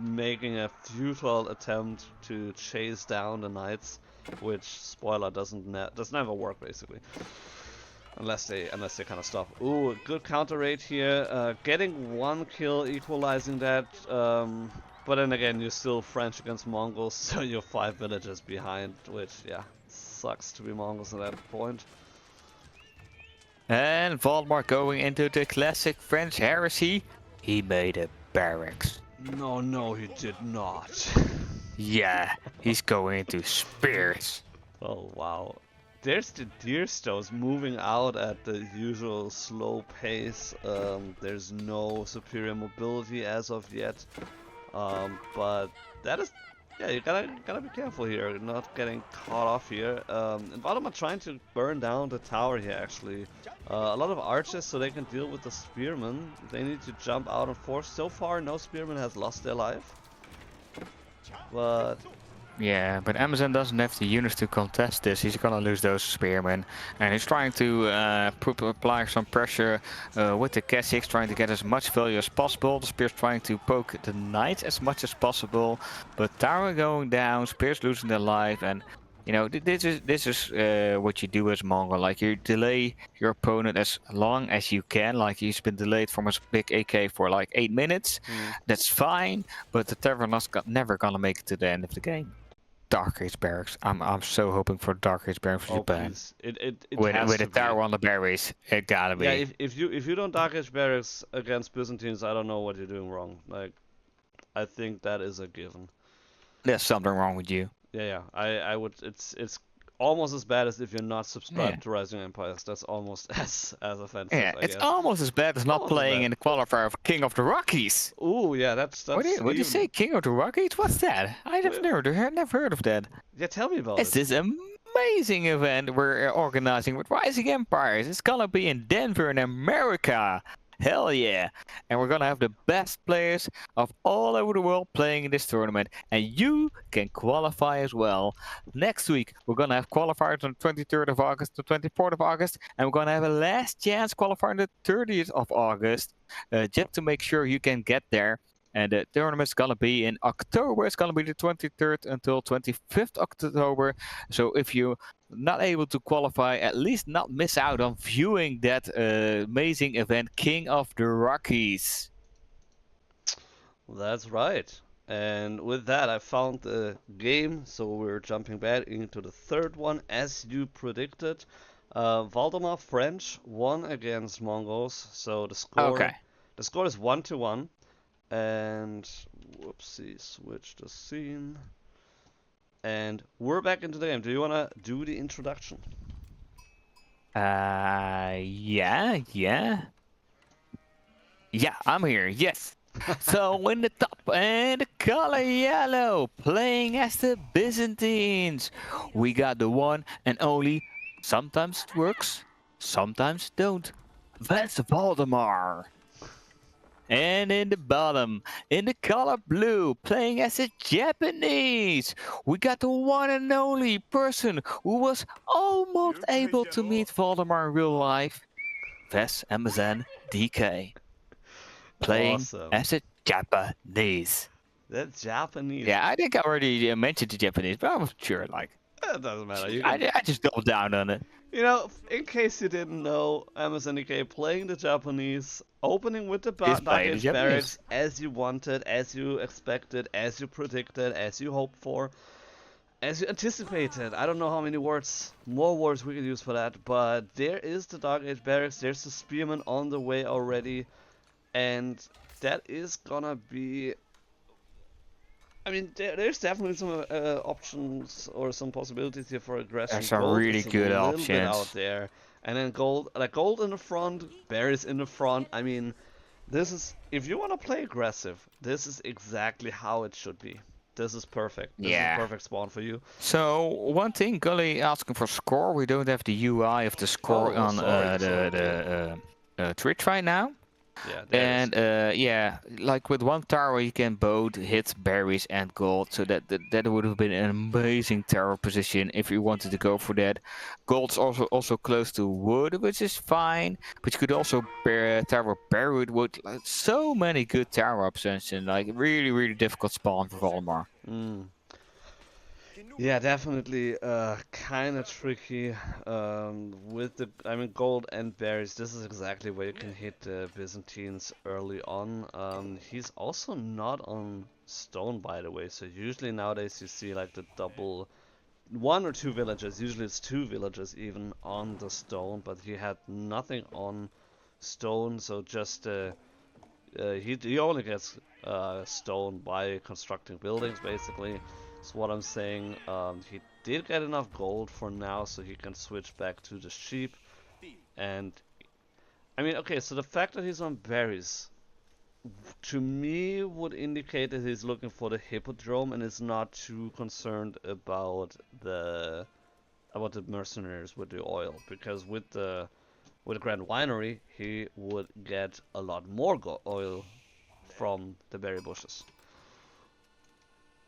making a futile attempt to chase down the knights, which spoiler does never work basically. Unless they kind of stop. Ooh, good counter rate here. Getting one kill, equalizing that. But then again, you're still French against Mongols, so you're 5 villages behind, which yeah, sucks to be Mongols at that point. And Valdemar going into the classic French heresy. He made a barracks. No, no, he did not. Yeah, he's going into spears. Oh wow. There's the Deerstones moving out at the usual slow pace. There's no superior mobility as of yet. But that is, yeah, you gotta be careful here, not getting caught off here. And bottom are trying to burn down the tower here actually. A lot of archers so they can deal with the spearmen. They need to jump out and force. So far, no spearmen has lost their life. But Yeah, but Amazon doesn't have the units to contest this. He's gonna lose those spearmen, and he's trying to apply some pressure with the Cassics, trying to get as much value as possible. The spear's trying to poke the knights as much as possible, but tower going down, spears losing their life, and you know this is what you do as Mongol. Like you delay your opponent as long as you can. Like he's been delayed from his big AK for like 8 minutes. That's fine, but the Tavernus never gonna make it to the end of the game. Dark Age barracks. I'm so hoping for Dark Age barracks for oh Japan. please, it has With a to be. tower on the berries, it gotta Yeah, be. if you don't Dark Age barracks against Byzantines, I don't know what you're doing wrong. Like I think that is a given. There's something wrong with you. Yeah, yeah. I would. It's almost as bad as if you're not Yeah. subscribed to Rising Empires. That's almost as offensive, Yeah, I it's guess. almost as bad as not Almost as playing bad. in the qualifier of King of the Rockies. Ooh, yeah, that's What do you even. say, King of the Rockies? What's that? I have never heard of that. Yeah, tell me about It's it. this amazing event we're organizing with Rising Empires. It's gonna be in Denver in America. Hell yeah. And we're gonna have the best players of all over the world playing in this tournament. And you can qualify as well. Next week, we're gonna have qualifiers on the 23rd of August, the 24th of August. And we're gonna have a last chance qualifier on the 30th of August. Just to make sure you can get there. And the tournament's gonna be in October. It's gonna be the 23rd until 25th October. So if you're not able to qualify, at least not miss out on viewing that amazing event, King of the Rockies. That's right. And with that, I found the game, so we're jumping back into the third one, as you predicted. Valdemar French won against Mongols, so Okay. the score is 1-1. And whoopsie, switch the scene. And we're back into the game. Do you wanna do the introduction? Yeah. Yeah, I'm here. Yes. So in the top and the color yellow, playing as the Byzantines, we got the one and only. Sometimes it works, sometimes don't. That's Valdemar. And in the bottom, in the color blue, playing as a Japanese, we got the one and only person who was almost able to meet Valdemar in real life, Msn.dk, playing Awesome. as a Japanese. That's Japanese. Yeah, I think I already mentioned the Japanese, but I wasn't sure. Like, It doesn't matter. You can, I just doubled down on it. you know, in case you didn't know, Msn.dk playing the Japanese, opening with the He's Dark playing the Age Japanese. barracks as you wanted, as you expected, as you predicted, as you hoped for, as you anticipated. I don't know how many more words we could use for that, but there is the Dark Age barracks. There's the Spearman on the way already, and that is gonna be. I mean, there's definitely some options or some possibilities here for aggression. There's some Gold really is a good little bit out options. there, and then gold in the front, berries in the front. I mean, this is if you want to play aggressive, this is exactly how it should be. This is perfect. This is a Yeah. perfect spawn for you. So one thing, Gully asking for score. We don't have the UI of the score Oh, on sorry. the Twitch right now. Yeah, there it is. And yeah, like with one tower you can both hit berries and gold, so that would have been an amazing tower position if you wanted to go for that. Gold's also close to wood, which is fine, but you could also tower buried wood. Like, so many good tower options, and like really difficult spawn for Valdemar. Mm. Yeah, definitely kind of tricky with the, I mean, gold and berries. This is exactly where you can hit the Byzantines early on. He's also not on stone, by the way. So usually nowadays you see like the double, one or two villages. Usually it's two villages even on the stone, but he had nothing on stone. So just he only gets stone by constructing buildings, basically. That's what I'm saying. He did get enough gold for now, so he can switch back to the sheep. And I mean, okay, so the fact that he's on berries, to me, would indicate that he's looking for the hippodrome and is not too concerned about the mercenaries with the oil, because with the Grand Winery, he would get a lot more oil from the berry bushes.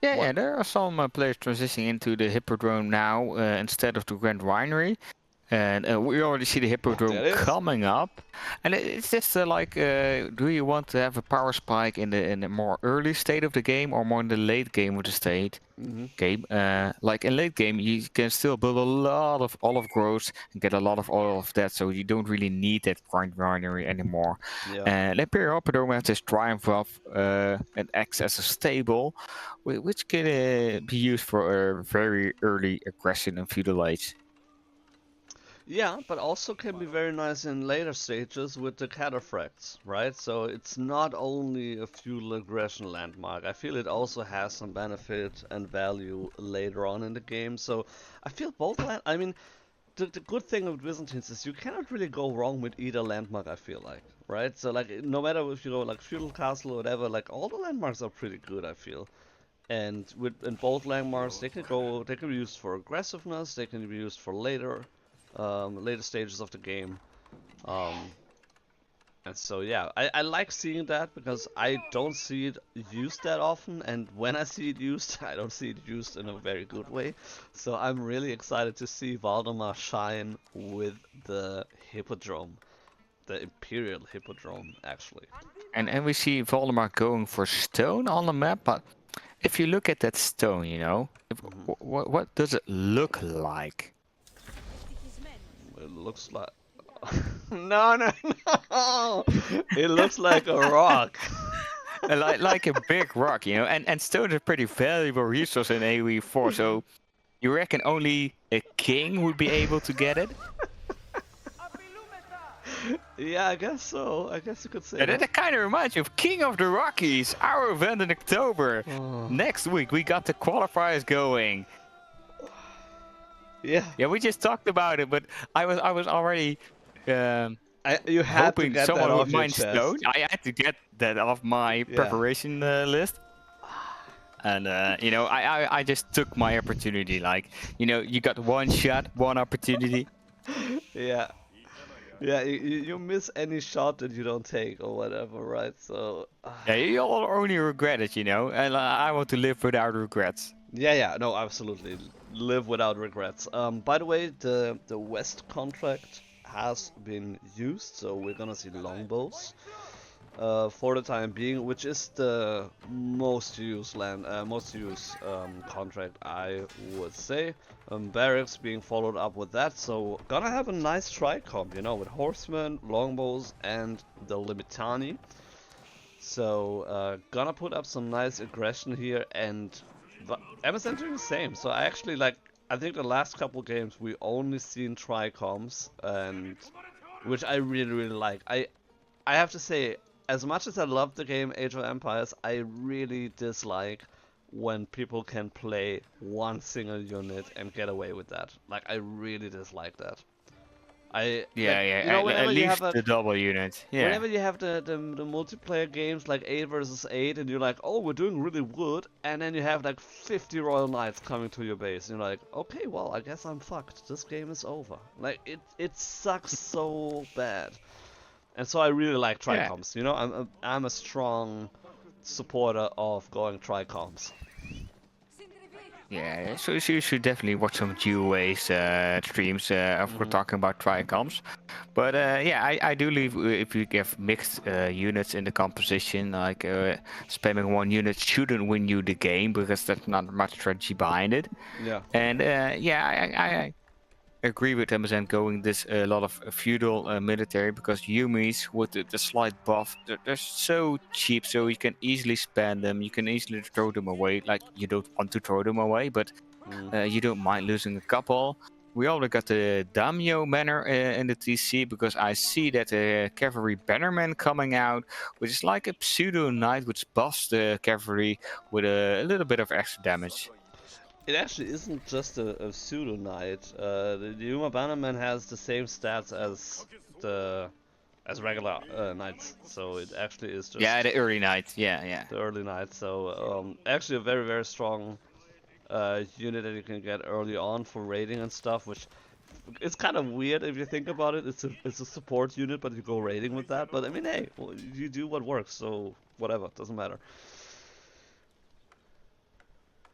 Yeah, there are some players transitioning into the Hippodrome now instead of the Grand Winery. And we already see the Hippodrome coming up. And it's just like, do you want to have a power spike in the more early state of the game or more in the late game of the state? Game. Like in late game, you can still build a lot of olive groves and get a lot of oil of that, so you don't really need that Grand Winery anymore. Yeah. And Imperial Hippodrome has this Triumph of and acts as a stable, which can be used for very early aggression and feudal age. Yeah, but also can be very nice in later stages with the cataphracts, right? So it's not only a feudal aggression landmark. I feel it also has some benefit and value later on in the game. So I feel both I mean, the good thing with Byzantines is you cannot really go wrong with either landmark, I feel like, right? So like no matter if you go like feudal castle or whatever, like all the landmarks are pretty good, I feel. And with in both landmarks, they can be used for aggressiveness, they can be used for later stages of the game. Um, and so yeah, I like seeing that because I don't see it used that often, and when I see it used, I don't see it used in a very good way. So I'm really excited to see Valdemar shine with the Hippodrome, the Imperial Hippodrome, actually. And we see Valdemar going for stone on the map, but if you look at that stone, you know, Hmm. what does it look like? It looks like no, no, no! It looks like a rock. Like a big rock, you know, and stone is a pretty valuable resource in AoE4, so you reckon only a king would be able to get it? Yeah, I guess so. I guess you could say Yeah, that. that kind of reminds me of King of the Rockies, our event in October. Oh. Next week we got the qualifiers going. Yeah, Yeah, we just talked about it, but I was already you had to hoping get that someone would off your mine stone. chest. I had to get that off my Yeah. preparation list. And you know, I just took my opportunity. Like, you know, you got one shot, one opportunity. Yeah. Yeah, you miss any shot that you don't take or whatever, right? So, Yeah, you all only regret it, you know. And I want to live without regrets. yeah, yeah, no, absolutely. Live without regrets. By the way, the West contract has been used, so we're gonna see longbows. For the time being, which is the most used contract, I would say. Barracks being followed up with that, so gonna have a nice tri-comp, you know, with horsemen, longbows, and the Limitani. So gonna put up some nice aggression here, and Msn doing the same. So I actually like. I think the last couple games we only seen tri-comps, and which I really really like. I have to say, as much as I love the game Age of Empires, I really dislike when people can play one single unit and get away with that. Like, I really dislike that. I Yeah, like, you know, yeah. At least the double unit. Yeah. whenever you have the multiplayer games like 8 versus 8, and you're like, oh, we're doing really good, and then you have like 50 Royal Knights coming to your base, and you're like, okay, well, I guess I'm fucked. This game is over. Like, it sucks so bad. And so I really like Yeah. tricoms. You know, I'm a strong supporter of going tricoms. Yeah, so you should definitely watch some GUA's streams if we're Hmm. talking about tricoms. But yeah, I do believe if you have mixed units in the composition, like spamming one unit shouldn't win you the game because there's not much strategy behind it. Yeah. And yeah, I agree with Amazon going this a lot of feudal military because Yumis with the slight buff, they're so cheap, so you can easily spend them. You can easily throw them away. Like you don't want to throw them away, but Mm. you don't mind losing a couple. We already got the Daimyo banner in the TC because I see that the cavalry bannerman coming out, which is like a pseudo knight which buffs the cavalry with a little bit of extra damage. It actually isn't just a pseudo knight. The Yuma Bannerman has the same stats the as regular knights, so it actually is Yeah, just the early knight. Yeah, yeah. the early knight. So actually a very very strong unit that you can get early on for raiding and stuff, which it's kind of weird if you think about it. It's a support unit, but you go raiding with that. But I mean, hey, well, you do what works, so whatever, doesn't matter.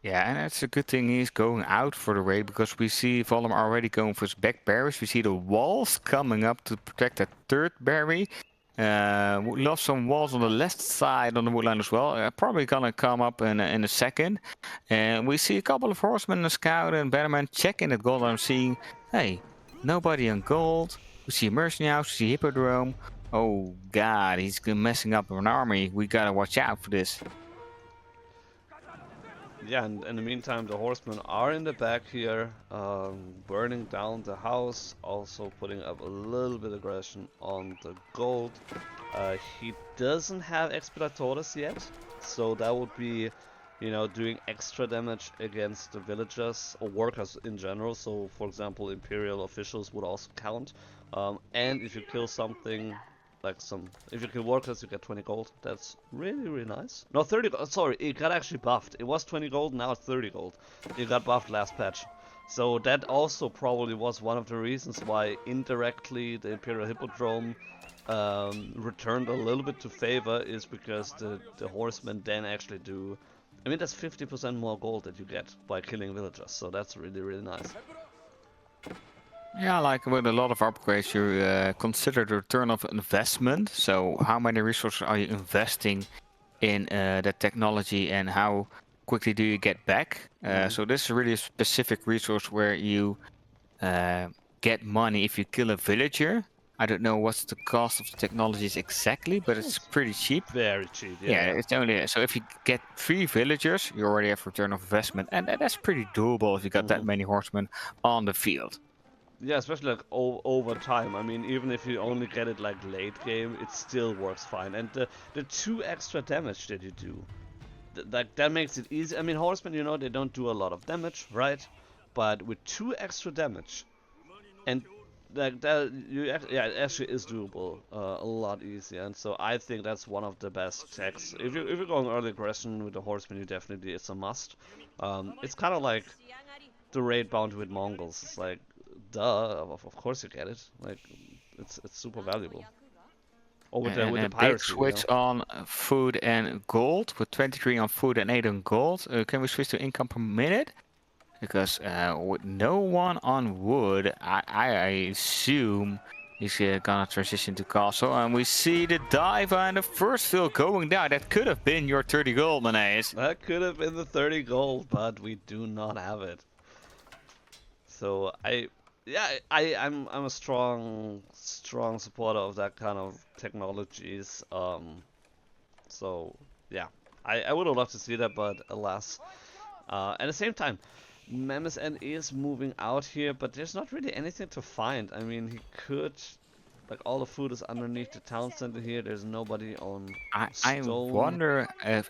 Yeah, and it's a good thing he's going out for the raid because we see Valdemar already going for his back barriers. We see the walls coming up to protect that third barrier. We lost some walls on the left side on the woodline as well. Probably gonna come up in a second. And we see a couple of horsemen, a scout, and bannerman checking at gold. I'm seeing, hey, nobody on gold. We see mercenaries, we see hippodrome. Oh god, he's messing up an army. We gotta watch out for this. Yeah, and in the meantime, the horsemen are in the back here, burning down the house, also putting up a little bit of aggression on the gold. He doesn't have Expeditores yet, so that would be, you know, doing extra damage against the villagers or workers in general. So, for example, Imperial officials would also count. And if you kill something like if you kill workers, you get 20 gold. That's really, really nice. No, 30 gold. Sorry, it got actually buffed. It was 20 gold, now it's 30 gold. It got buffed last patch. So that also probably was one of the reasons why indirectly the Imperial Hippodrome returned a little bit to favor, is because the horsemen then actually do. I mean, that's 50% more gold that you get by killing villagers, so that's really, really nice. Yeah, like with a lot of upgrades, you consider the return of investment. So how many resources are you investing in that technology, and how quickly do you get back? So this is really a specific resource where you get money if you kill a villager. I don't know what's the cost of the technologies exactly, but it's pretty cheap. Very cheap, Yeah, yeah. it's only so if you get 3 villagers, you already have return of investment, and that's pretty doable if you got that many horsemen on the field. Yeah, especially like over time. I mean, even if you only get it like late game, it still works fine. And the 2 extra damage that you do, like that makes it easy. I mean, horsemen, you know, they don't do a lot of damage, right? But with 2 extra damage, and like that, yeah, it actually is doable a lot easier. And so I think that's one of the best techs. If you're going early aggression with the horsemen, you definitely, it's a must. It's kind of like the raid bounty with Mongols. It's like, duh, of course you get it. Like, it's super valuable. Or And with the a big piracy, you switch know. on food and gold, with 23 on food and 8 on gold. Can we switch to income per minute? Because with no one on wood, I assume he's gonna transition to castle. And we see the diver and the first fill going down. That could have been your 30 gold, Manes. That could have been the 30 gold, but we do not have it. So I'm a strong supporter of that kind of technologies. So yeah, I would have loved to see that, but alas. At the same time, Msn is moving out here, but there's not really anything to find. I mean, he could, like, all the food is underneath the town center here. There's nobody on I stone. wonder if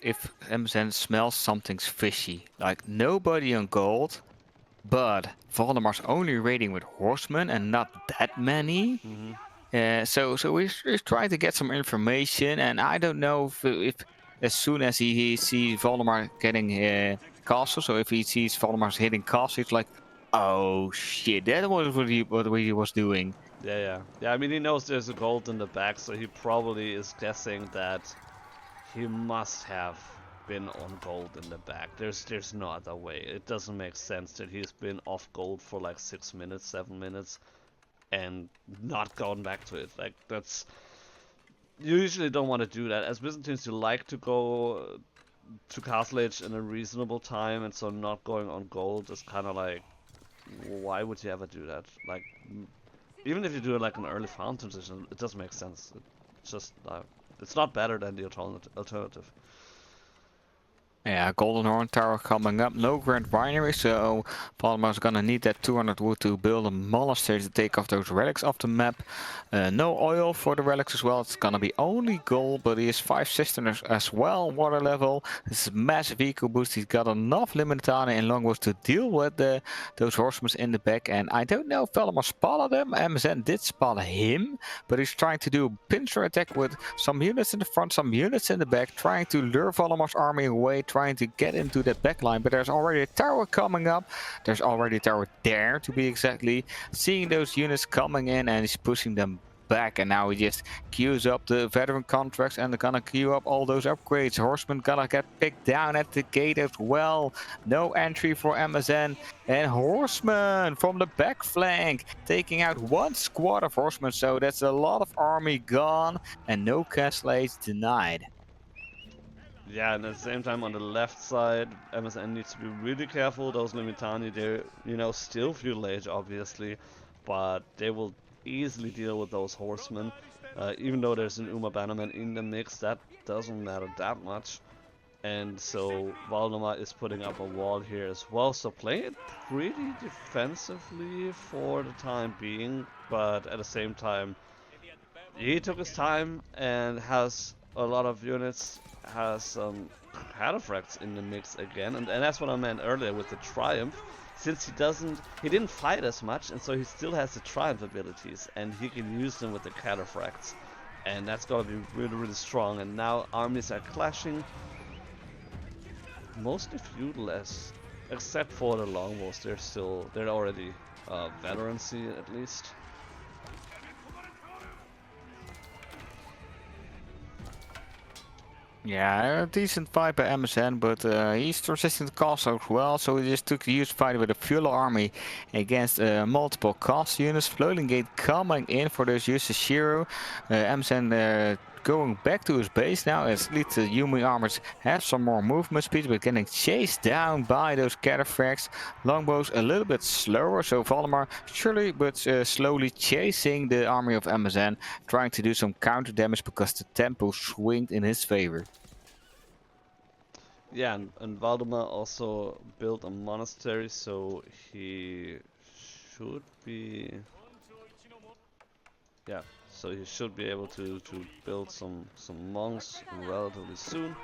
MSN smells something's fishy. Like nobody on gold, but Valdemar's only raiding with horsemen and not that many. So we're trying to get some information, and I don't know if as soon as he sees Valdemar getting castle, so if he sees Valdemar's hitting castle, he's like, oh shit, that was what he was doing. Yeah. I mean, he knows there's a gold in the back, so he probably is guessing that he must have been on gold in the back. There's no other way. It doesn't make sense that he's been off gold for like 6 minutes, 7 minutes, and not gone back to it. Like, that's, you usually don't want to do that. As Byzantines, you like to go to Castle Age in a reasonable time, and so not going on gold is kind of like, why would you ever do that? Like, even if you do it like an early fountain position, it doesn't make sense. It's just, it's not better than the alternative. Yeah, Golden Horn Tower coming up. No Grand Winery, so Valdemar's gonna need that 200 wood to build a monastery to take off those relics off the map. No oil for the relics as well. It's gonna be only gold, but he has 5 cisterns as well. Water level. This is massive eco boost. He's got enough Limitana and longbows to deal with those horsemen in the back. And I don't know if Valdemar spotted them. Msn did spot him, but he's trying to do a pincer attack with some units in the front, some units in the back, trying to lure Valdemar's army away, trying to get into that backline. But there's already a tower coming up. There's already a tower there, to be exactly. Seeing those units coming in, and he's pushing them back, and now he just queues up the veteran contracts and they're gonna queue up all those upgrades. Horsemen gonna get picked down at the gate as well. No entry for Msn, and horsemen from the back flank taking out one squad of horsemen, so that's a lot of army gone and no castle age denied. Yeah, and at the same time on the left side, MSN needs to be really careful. Those Limitani, they're, you know, still feudal age, obviously, but they will easily deal with those horsemen. Even though there's an Uma Bannerman in the mix, that doesn't matter that much. And so Valdemar is putting up a wall here as well, so playing it pretty defensively for the time being, but at the same time, he took his time and has a lot of units, has some cataphracts in the mix again, and that's what I meant earlier with the Triumph. Since he didn't fight as much, and so he still has the Triumph abilities, and he can use them with the cataphracts. And that's gonna be really, really strong, and now armies are clashing. Mostly feudal, except for the longbows, they're already veterancy at least. Yeah, a decent fight by Msn, but he's resisting the cost as well, so he just took the huge fight with a feudal army against multiple cost units. Floating Gate coming in for those uses Shiro. Msn going back to his base now, as at least the Yumi armors have some more movement speed, but getting chased down by those cataphracts. Longbows a little bit slower, so Valdemar surely but slowly chasing the army of Msn, trying to do some counter damage because the tempo swinged in his favor. Yeah, and Valdemar also built a monastery, so he should be, yeah, so he should be able to build some monks relatively soon.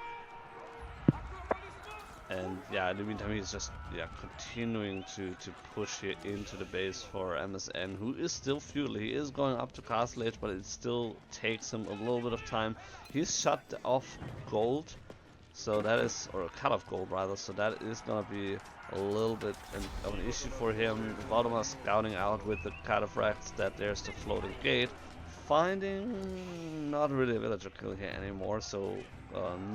And yeah, in the meantime, he's just continuing to push here into the base for MSN, who is still feudal. He is going up to castle age, but it still takes him a little bit of time. He's shut off gold, so that is, or cut off gold rather, so that is gonna be a little bit of an issue for him. Valdemar scouting out with the cataphracts that there's the floating gate, finding not really a villager kill here anymore, so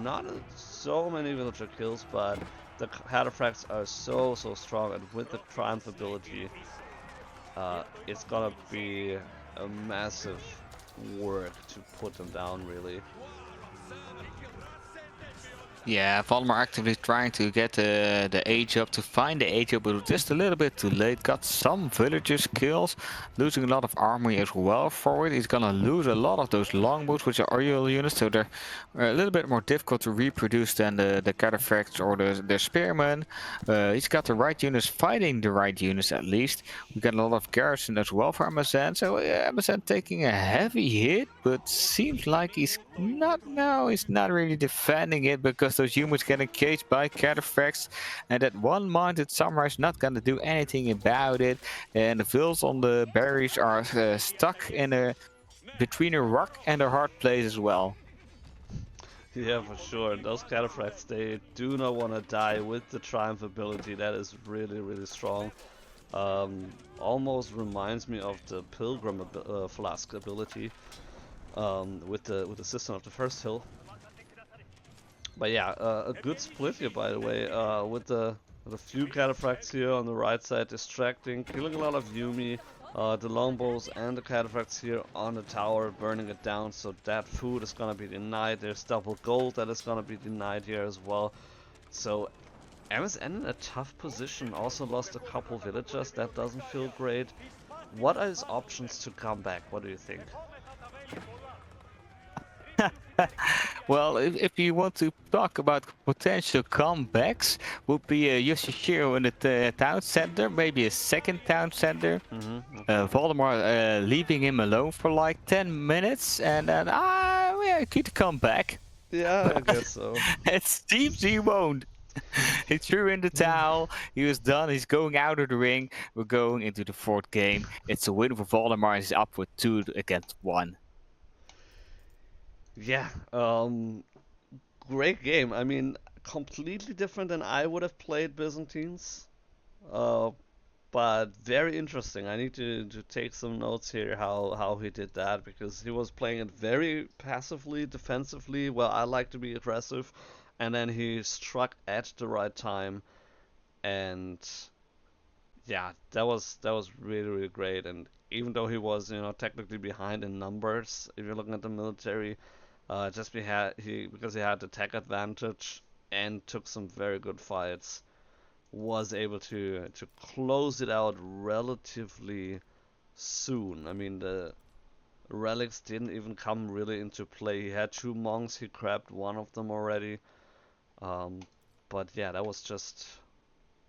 not so many villager kills, but the cataphracts are so strong, and with the triumph ability, it's gonna be a massive work to put them down, really. Yeah, Valdemar actively trying to get the age up, to find the age up, but just a little bit too late. Got some villagers kills, losing a lot of army as well for it. He's gonna lose a lot of those longbows, which are aerial units, so they're a little bit more difficult to reproduce than the cataphracts or the spearmen. He's got the right units fighting the right units at least. We got a lot of garrison as well for Msn, so Msn taking a heavy hit, but seems like he's not now. He's not really defending it because those humans getting caged by cataphracts, and that one mounted samurai is not gonna do anything about it. And the vills on the barriers are stuck in a between a rock and a hard place as well. Yeah, for sure. Those cataphracts, they do not want to die with the triumph ability. That is really, really strong. Almost reminds me of the pilgrim flask ability with the system of the first hill. But yeah, a good split here, by the way, with the few cataphracts here on the right side distracting, killing a lot of Yumi, the longbows and the cataphracts here on the tower, burning it down, so that food is gonna be denied. There's double gold that is gonna be denied here as well. So MSN in a tough position, also lost a couple villagers, that doesn't feel great. What are his options to come back? What do you think? Well, if you want to talk about potential comebacks, would be Yoshihiro in the town center, maybe a second town center. Okay. Valdemar leaving him alone for like 10 minutes, and then yeah, he could come back. Yeah, I But guess so. it seems he won't. He threw in the towel. He was done. He's going out of the ring. We're going into the fourth game. It's a win for Valdemar. He's up with 2 against 1. Yeah, great game. I mean, completely different than I would have played Byzantines. Uh, but very interesting. I need to take some notes here how he did that, because he was playing it very passively, defensively. Well, I like to be aggressive, and then he struck at the right time, and yeah, that was really, really great. And even though he was, technically behind in numbers, if you're looking at the military, just because he had the tech advantage and took some very good fights, was able to close it out relatively soon. I mean, the relics didn't even come really into play. He had two monks, he grabbed one of them already, Um, but yeah, that was just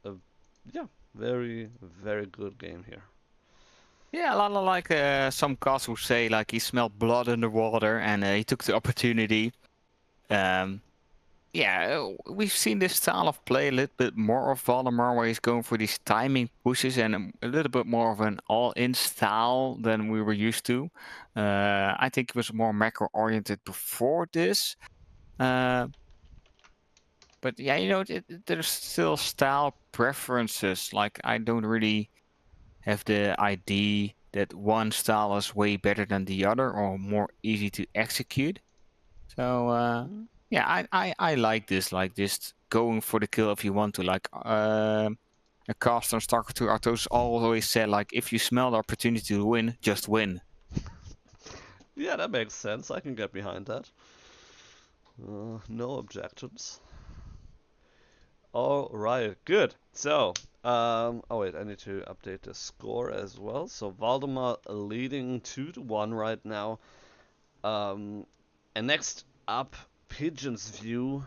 a yeah very very good game here. Yeah, a lot of like some cast would say like he smelled blood in the water and he took the opportunity. Um, yeah, we've seen this style of play a little bit more of Valdemar, where he's going for these timing pushes and a little bit more of an all-in style than we were used to. I think it was more macro-oriented before this. Uh, but yeah, there's still style preferences. Like I don't really have the idea that one style is way better than the other or more easy to execute. So Mm. yeah, I like this. Like just going for the kill if you want to. Like a caster on StarCraft 2 Arthos always said like if you smell the opportunity to win, just win. Yeah, that makes sense. I can get behind that. No objections. All right, good. So, oh wait, I need to update the score as well. So Valdemar leading 2-1 right now. Um, and next up, Pigeon's View,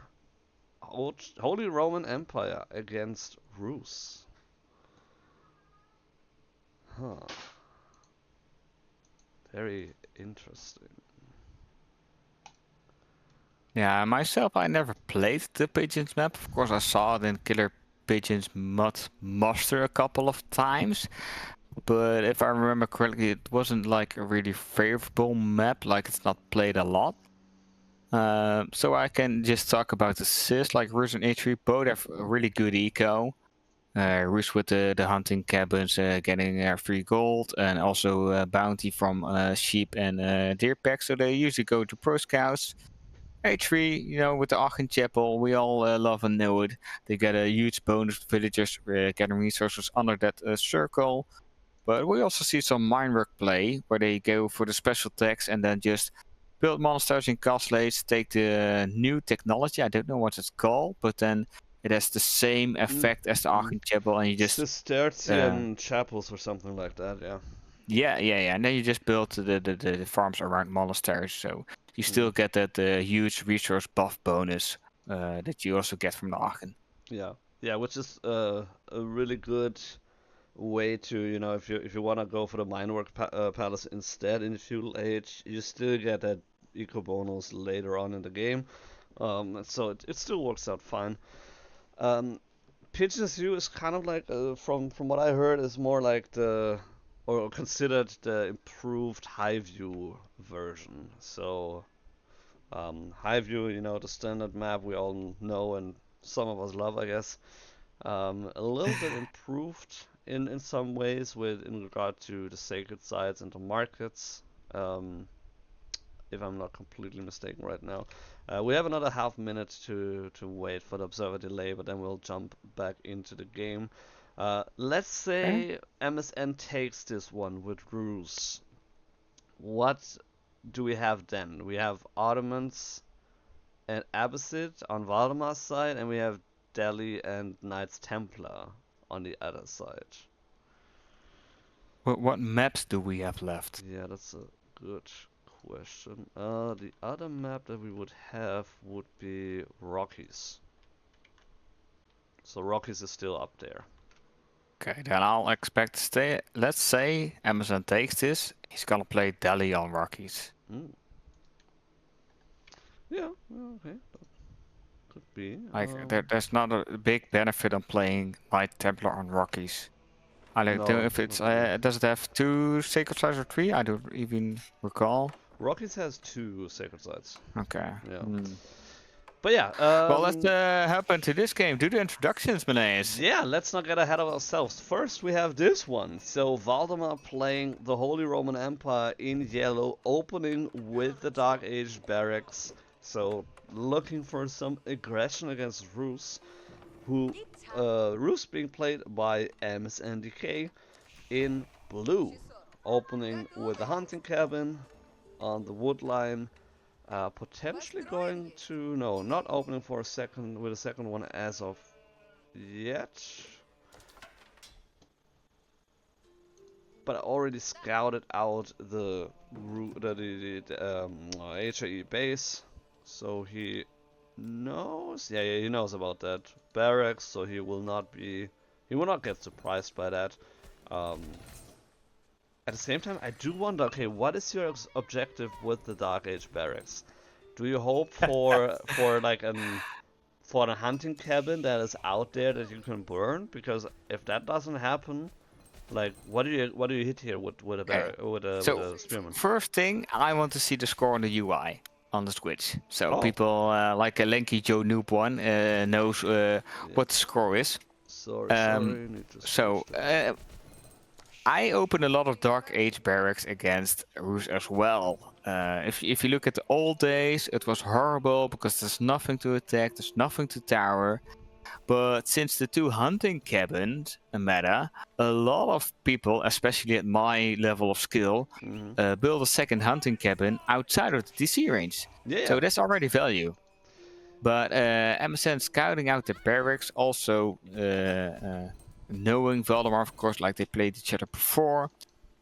Holy Roman Empire against Rus. Huh. Very interesting. Yeah, myself I never played the Pigeons map. Of course I saw it in Killer Pigeons Mud Master a couple of times. But if I remember correctly, it wasn't like a really favorable map. Like it's not played a lot. So I can just talk about the Sis, like Rus and H3 both have a really good eco. Rus with the hunting cabins, getting free gold, and also bounty from sheep and deer packs. So they usually go to pro scouts. H3, with the Aachen Chapel, we all love and know it. They get a huge bonus to villagers getting resources under that circle. But we also see some minework play where they go for the special tags and then just build monasteries in castles, take the new technology, I don't know what it's called, but then it has the same effect as the Mm-hmm. Aachen Chapel and you just Cistercian chapels or something like that, yeah. yeah, and then you just build the farms around monasteries, so you still Mm. get that huge resource buff bonus that you also get from the Aachen. Yeah, yeah, which is a really good way to, if you want to go for the minework palace instead in the feudal age, you still get that eco bonus later on in the game. So it still works out fine. Um, Pigeon's View is kind of like, from what I heard, is more like or considered the improved High View version. So High View, the standard map we all know and some of us love, I guess. A little bit improved in some ways in regard to the sacred sites and the markets. Um, if I'm not completely mistaken right now. We have another half minute to wait for the observer delay, but then we'll jump back into the game. Let's Okay. say MSN takes this one with Rus. What do we have then? We have Ottomans and Abbassid on Valdemar's side, and we have Delhi and Knights Templar on the other side. What maps do we have left? Yeah, that's a good question. The other map that we would have would be Rockies. So Rockies is still up there. Okay, then I'll expect to stay. Let's say Amazon takes this. He's gonna play Delhi on Rockies. Mm. Yeah, well, okay, that could be. Like there's not a big benefit on playing Knight Templar on Rockies. I don't know No, if it's not really. does it have two sacred sites or three? I don't even recall. Rockies has two sacred sites. Okay. Yeah, Hmm. but yeah, Well, let's hop into this game. Do the introductions, Menees. yeah. Let's not get ahead of ourselves. First, we have this one. So Valdemar playing the Holy Roman Empire in yellow, opening with the Dark Age barracks. So looking for some aggression against Rus, who Rus being played by Msn.dk in blue, opening with a hunting cabin on the wood line. Potentially going to no, not opening for a second with a second one as of yet. But I already scouted out the HIE base, so he knows. Yeah, yeah, he knows about that barracks, so he will not be. He will not get surprised by that. Um, at the same time, I do wonder. Okay, what is your objective with the Dark Age barracks? Do you hope for like an for a hunting cabin that is out there that you can burn? Because if that doesn't happen, like what do you hit here with a Okay. barrack with So a spearman? first thing, I want to see the score on the UI on the Switch. So Oh, people like a Lanky Joe Noob one knows yeah. what the score is. Sorry, Um, sorry. Need to so switch that. I open a lot of Dark Age barracks against Rus as well. If you look at the old days, it was horrible because there's nothing to attack, there's nothing to tower. But since the two hunting cabins meta, a lot of people, especially at my level of skill, Mhm. build a second hunting cabin outside of the DC range. Yeah, yeah. So that's already value. But MSN scouting out the barracks, also knowing Valdemar, of course, like they played each other before,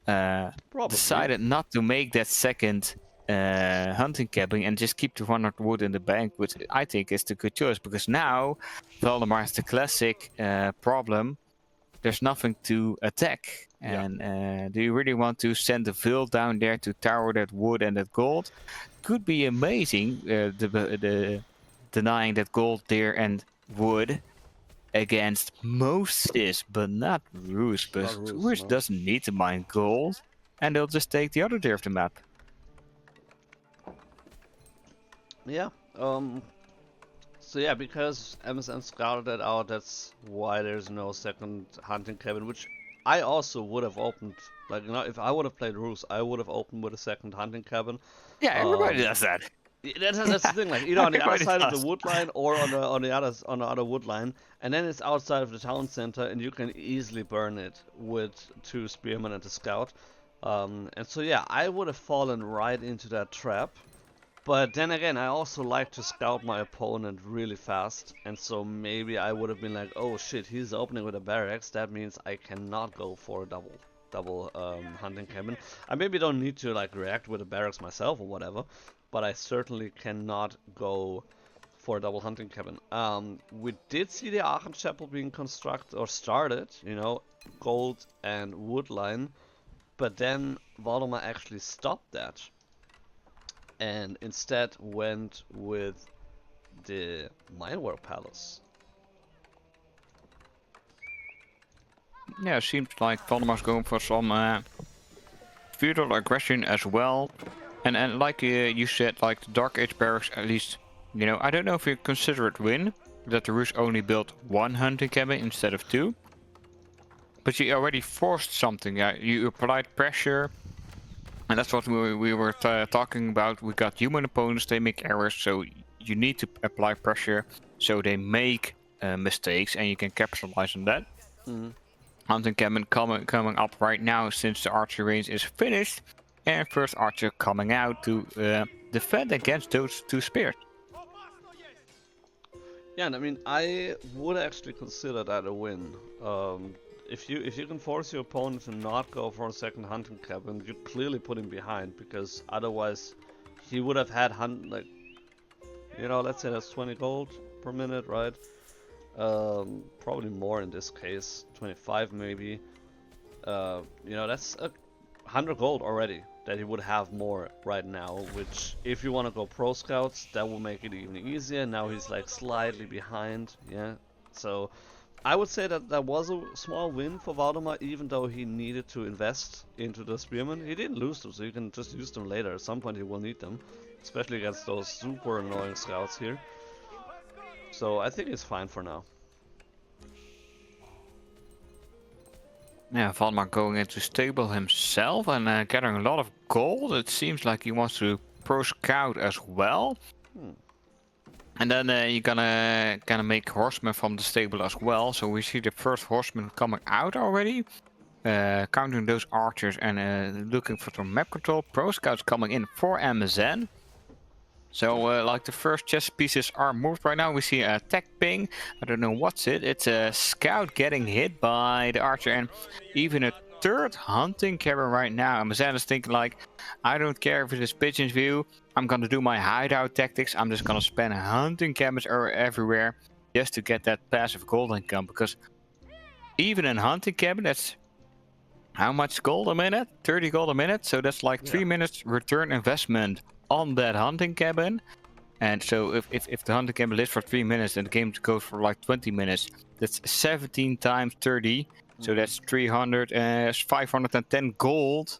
Probably. decided not to make that second hunting cabin and just keep the 100 wood in the bank, which I think is the good choice because now Valdemar has the classic problem. There's nothing to attack. Yeah. And do you really want to send the Vil down there to tower that wood and that gold? Could be amazing, the denying that gold there and wood against Moses, but not Rus. Not But Rus, Rus no. doesn't need to mine gold, and they'll just take the other tier of the map. Yeah. So yeah, because MSN scouted that out, that's why there's no second hunting cabin, which I also would have opened. Like, you know, if I would have played Rus, I would have opened with a second hunting cabin. Yeah, everybody Um, does that. that's the thing, like either on the other Everybody side of the does. wood line or on the other wood line, and then it's outside of the town center, and you can easily burn it with two spearmen and a scout. And so yeah, I would have fallen right into that trap. But then again, I also like to scout my opponent really fast, and so maybe I would have been like, oh shit, he's opening with a barracks. That means I cannot go for a double hunting cabin. I maybe don't need to like react with a barracks myself or whatever, but I certainly cannot go for a double hunting cabin. We did see the Aachen Chapel being constructed or started, you know, gold and wood line, but then Valdemar actually stopped that and instead went with the Minework Palace. Yeah, seems like Valdemar's going for some feudal aggression as well. And like you said, like the Dark Age barracks, at least, you know, I don't know if you consider it win that the Rus only built one hunting cabin instead of two. But you already forced something. You applied pressure. And that's what we were talking about. We got human opponents, they make errors, so you need to apply pressure so they make mistakes and you can capitalize on that. Mm-hmm. Hunting cabin coming up right now since the archer range is finished. And first archer coming out to defend against those two spears. Yeah, and I mean, I would actually consider that a win. If you can force your opponent to not go for a second hunting cabin, you clearly put him behind because otherwise he would have had like, you know, let's say that's 20 gold per minute, right? Probably more in this case, 25 maybe. You know, that's 100 gold already that he would have more right now, which if you want to go pro scouts, that will make it even easier. Now he's like slightly behind, yeah. So I would say that that was a small win for Valdemar, even though he needed to invest into the spearmen. He didn't lose them, so you can just use them later. At some point he will need them, especially against those super annoying scouts here. So I think it's fine for now. Yeah, Valdemar going into stable himself and getting a lot of gold. It seems like he wants to pro scout as well. And then you're gonna make horsemen from the stable as well. So we see the first horsemen coming out already. Counting those archers and looking for some map control. Pro scouts coming in for MSN. So like the first chess pieces are moved right now. We see a tech ping. I don't know what's it. It's a scout getting hit by the archer and even a third hunting cabin right now. And Msn is thinking like, I don't care if it is pigeon's view. I'm gonna do my hideout tactics. I'm just gonna spend hunting cabins everywhere just to get that passive gold income. Because even in hunting cabin, that's how much gold a minute? 30 gold a minute. So that's like 3 minutes return investment on that hunting cabin. And so if the hunting cabin lives for 3 minutes and the game goes for like 20 minutes, that's 17 times 30. So that's 300, 510 gold.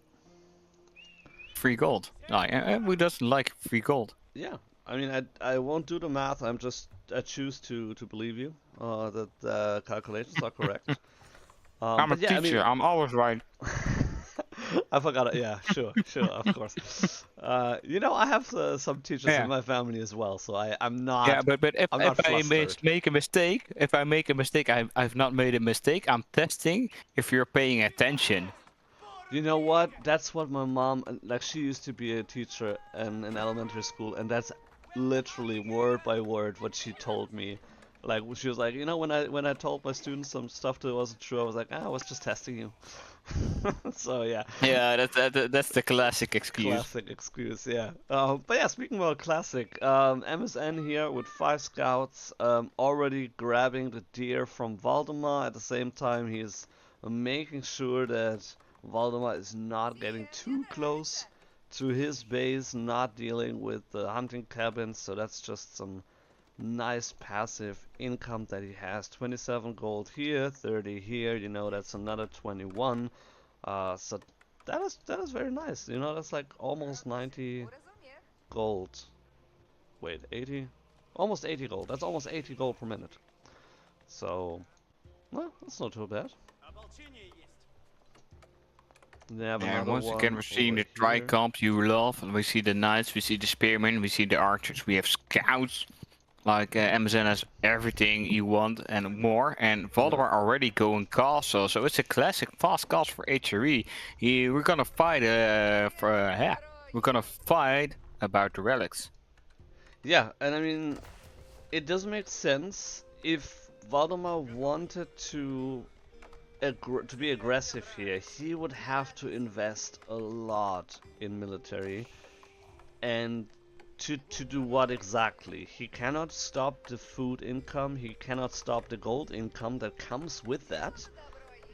Free gold. Who doesn't like free gold? Yeah, I mean, I won't do the math. I choose to believe you that the calculations are correct. I'm a but yeah, teacher. I'm always right. I forgot it. Yeah, sure, of course. You know, I have some teachers in my family as well, so I'm not. Yeah, but if I'm not I flustered. make a mistake, I've not made a mistake. I'm testing if you're paying attention. You know what? That's what my mom, like, she used to be a teacher in elementary school, and that's literally word by word what she told me. Like, she was like, you know, when I told my students some stuff that wasn't true, I was like, I was just testing you. So yeah. Yeah, that's the classic excuse. Classic excuse, yeah. But yeah, speaking about classic, MSN here with 5 scouts, already grabbing the deer from Valdemar. At the same time, he's making sure that Valdemar is not getting too close to his base, not dealing with the hunting cabins. So that's just some nice passive income that he has. 27 gold here, 30 here. You know, that's another 21. So that is very nice. You know, that's like almost 90 gold. Wait, 80? Almost 80 gold. That's almost 80 gold per minute. So, well, that's not too bad. Yeah, once again we're seeing the tricomps you love, and we see the knights, we see the spearmen, we see the archers, we have scouts. Like Amazon has everything you want and more, and Valdemar already going castle, so it's a classic fast castle for HRE. We're gonna fight we're gonna fight about the relics. Yeah, and I mean, it does make sense if Valdemar wanted to be aggressive here. He would have to invest a lot in military, and to do what exactly? He cannot stop the food income, he cannot stop the gold income that comes with that,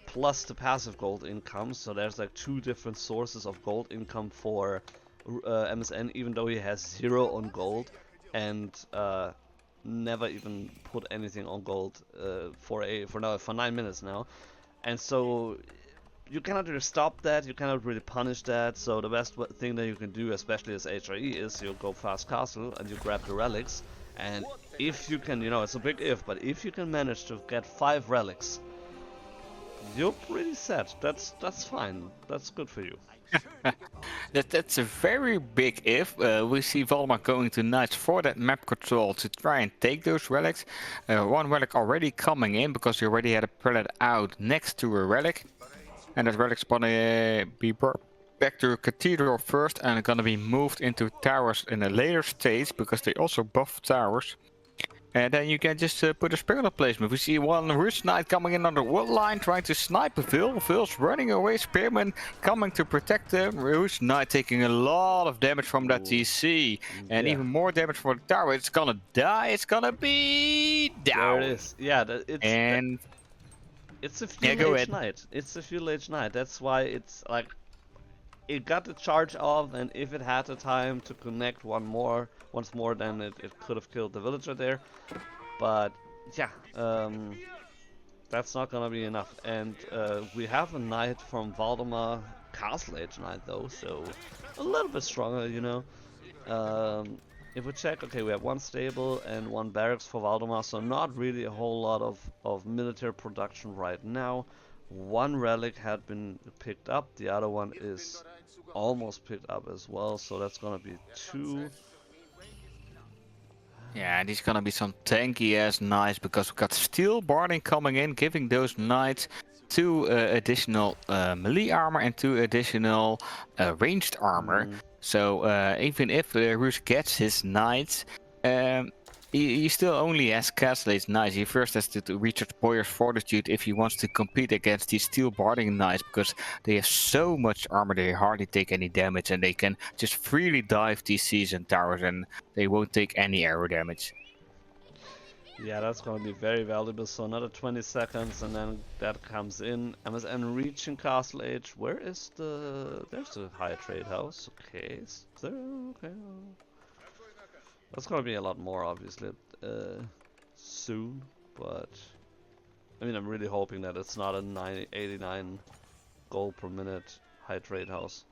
plus the passive gold income. So there's like 2 different sources of gold income for MSN, even though he has 0 on gold and never even put anything on gold for 9 minutes now. And so you cannot really stop that, you cannot really punish that, so the best thing that you can do, especially as HRE, is you go fast castle and you grab the relics, and if you can, you know, it's a big if, but if you can manage to get 5 relics, you're pretty set. That's fine, that's good for you. That's a very big if. We see Valdemar going to knights for that map control to try and take those relics. 1 relic already coming in because he already had a prelate out next to a relic. And that relic's gonna be brought back to a cathedral first and gonna be moved into towers in a later stage because they also buff towers. And then you can just put a spear placement. We see one Rich Knight coming in on the wood line trying to snipe a Vil. Vil's running away, Spearman coming to protect them. Rich Knight taking a lot of damage from that TC. And even more damage for the tower. It's gonna die, it's gonna be down. There it is. Yeah, it's a fuel age knight. It's a fuel age knight. That's why it's like it got the charge off, and if it had the time to connect once more, then it could have killed the villager there. But yeah, that's not gonna be enough. And we have a knight from Valdemar, castle age knight though, so a little bit stronger, you know. If we check, okay, we have 1 stable and 1 barracks for Valdemar, so not really a whole lot of military production right now. 1 relic had been picked up, the other one is almost picked up as well, so that's gonna be 2. Yeah, these gonna be some tanky ass knights because we got steel barding coming in, giving those knights 2 additional melee armor and 2 additional ranged armor. So even if Roos gets his knights, he still only has Castle Age Knights. He first has to recharge Boyer's Fortitude if he wants to compete against these Steel Barding Knights, because they have so much armor they hardly take any damage, and they can just freely dive these season towers and they won't take any arrow damage. Yeah, that's gonna be very valuable. So another 20 seconds, and then that comes in. MSN reaching Castle Age. Where is the? There's the high trade house. Okay, is there? Okay. That's gonna be a lot more, obviously, soon. But I mean, I'm really hoping that it's not a 89 gold per minute high trade house.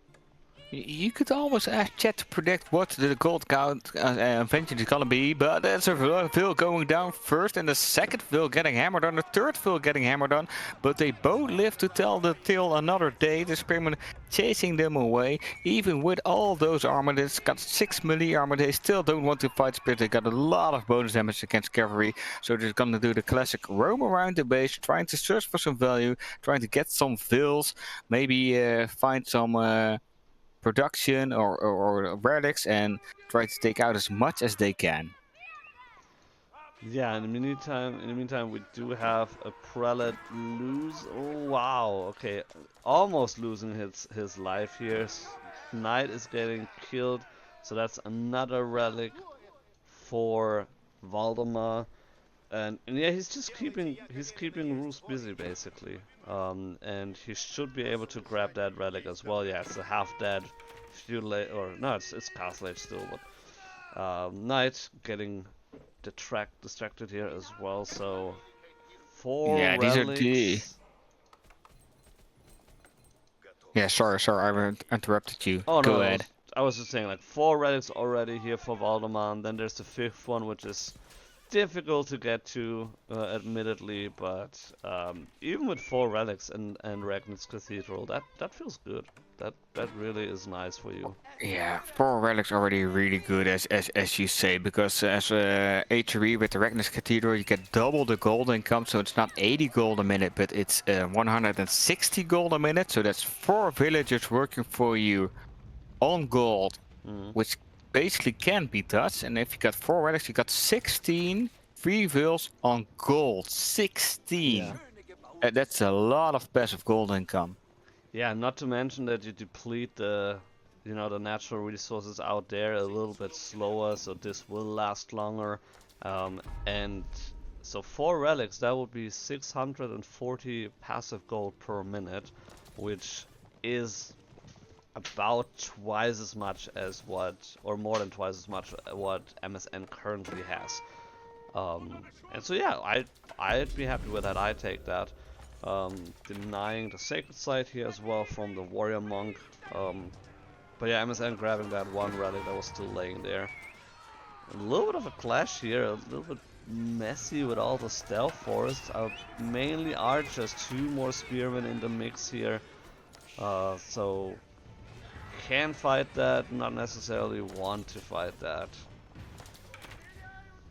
You could almost ask chat to predict what the gold count eventually is gonna be, but there's a Vil going down first, and the second Vil getting hammered on, the third Vil getting hammered on, but they both live to tell the tale another day. The Spearman chasing them away, even with all those armor. It's got 6 melee armor. They still don't want to fight Spirit. They got a lot of bonus damage against cavalry, so they're gonna do the classic roam around the base, trying to search for some value, trying to get some Vils, maybe find some production or relics, and try to take out as much as they can. Yeah, in the meantime, we do have a prelate lose. Oh wow, okay, almost losing his life here. Knight is getting killed, so that's another relic for Valdemar. And yeah, he's keeping Roos busy basically. And he should be able to grab that relic as well. Yeah, it's a half dead feudal or no, it's castle age still, but Knight getting distracted here as well. So 4 Yeah, these are the. relics. Yeah, sorry, I interrupted you. Oh Go no, ahead. I was just saying like 4 relics already here for Valdemar, and then there's the 5th one, which is difficult to get to, admittedly, but even with 4 relics and Ragnar's Cathedral, that feels good. That really is nice for you. Yeah, 4 relics already really good, as you say, because as HRE with the Ragnar's Cathedral, you get double the gold income, so it's not 80 gold a minute, but it's 160 gold a minute, so that's 4 villagers working for you on gold, which basically can be Dutch. And if you got 4 relics, you got 16 free vills on gold. 16. Yeah. That's a lot of passive gold income. Yeah, not to mention that you deplete the the natural resources out there a little bit slower, so this will last longer. And so 4 relics, that would be 640 passive gold per minute, which is about twice as much as what, or more than twice as much what MSN currently has. And so yeah, I'd be happy with that. I take that. Denying the sacred site here as well from the warrior monk. But yeah, MSN grabbing that one relic that was still laying there. A little bit of a clash here, a little bit messy with all the stealth forests. Mainly archers, 2 more spearmen in the mix here. So can fight that, not necessarily want to fight that.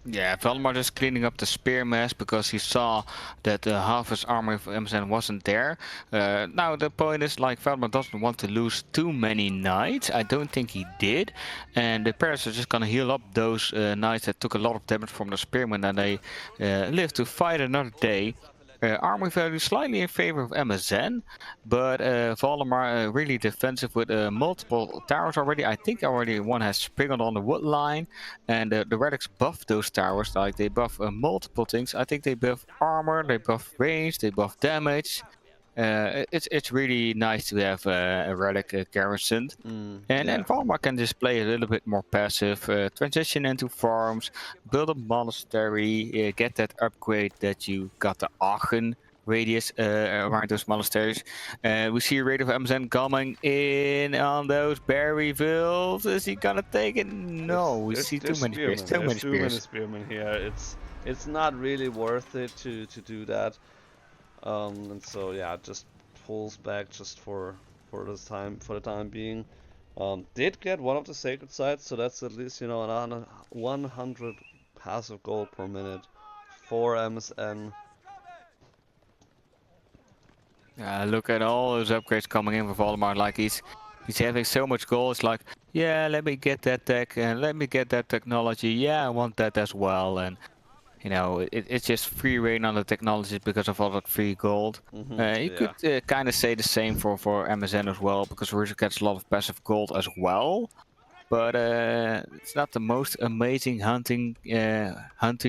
Yeah, Valdemar just cleaning up the spear mess because he saw that half his army of MSN wasn't there. Now the point is, like, Valdemar doesn't want to lose too many knights. I don't think he did. And the Paris are just gonna heal up those knights that took a lot of damage from the spearmen, and they live to fight another day. Army value slightly in favor of MSN, but Valdemar really defensive with multiple towers already. I think already one has sprinkled on the wood line, and the relics buff those towers. Like, they buff multiple things. I think they buff armor, they buff range, they buff damage. It's really nice to have a relic garrisoned. And Valdemar can just play a little bit more passive, transition into farms, build a monastery, get that upgrade that you got the Aachen radius around those monasteries. We see a raid of MSN coming in on those Berryvilles. Is he gonna take it? No, we see too many spears. Too many spears. Spearmen here. It's not really worth it to do that. And so yeah, just pulls back just for the time being. Did get one of the sacred sites, so that's at least another 100 passive gold per minute for MSN. Look at all those upgrades coming in for Valdemar. Like, he's having so much gold. It's like yeah, let me get that tech and let me get that technology. Yeah, I want that as well. And you know, it's just free reign on the technologies because of all that free gold. You could Yeah. kind of say the same for MSN as well, because Russia gets a lot of passive gold as well. But it's not the most amazing hunting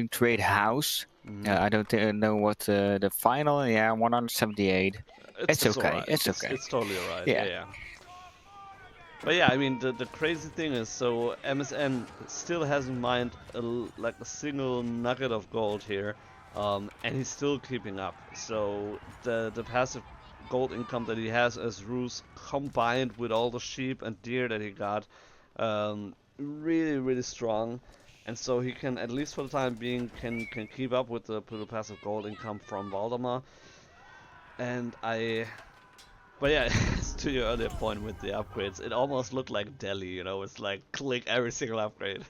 trade house. I don't know what the final. Yeah, 178. It's It's okay. alright. It's okay. It's totally alright. Yeah, Yeah. yeah. But yeah, I mean the crazy thing is, so MSN still has in mind like a single nugget of gold here, and he's still keeping up. So the passive gold income that he has as Rus combined with all the sheep and deer that he got, really strong, and so he can, at least for the time being, can keep up with the passive gold income from Valdemar. And but yeah, to your earlier point with the upgrades, it almost looked like Delhi, you know, it's like click every single upgrade.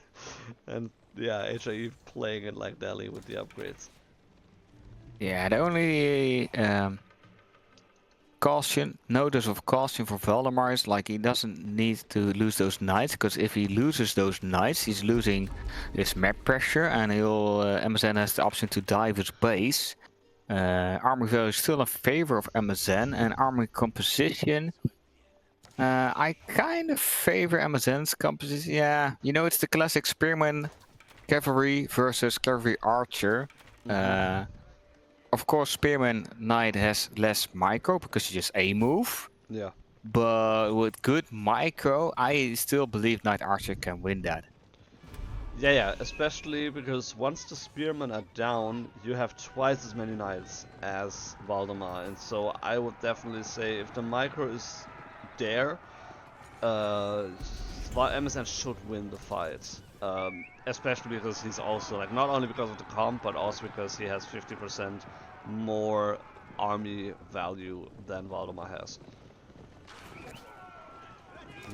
And yeah, HIE playing it like Delhi with the upgrades. Yeah. The only notice of caution for Valdemar is like he doesn't need to lose those knights, because if he loses those knights, he's losing his map pressure, and he'll MSN has the option to dive his base. Army value is still in favor of MSN, and army composition. I kind of favor MSN's composition. Yeah, you know, it's the classic spearman cavalry versus cavalry archer. Uh, of course, spearman knight has less micro because you just a move. Yeah. But with good micro, I still believe knight archer can win that. Yeah, especially because once the spearmen are down, you have twice as many knights as Valdemar, and so I would definitely say if the micro is there, uh, MSN should win the fight. Especially because he's also, like, not only because of the comp, but also because he has 50% more army value than Valdemar has.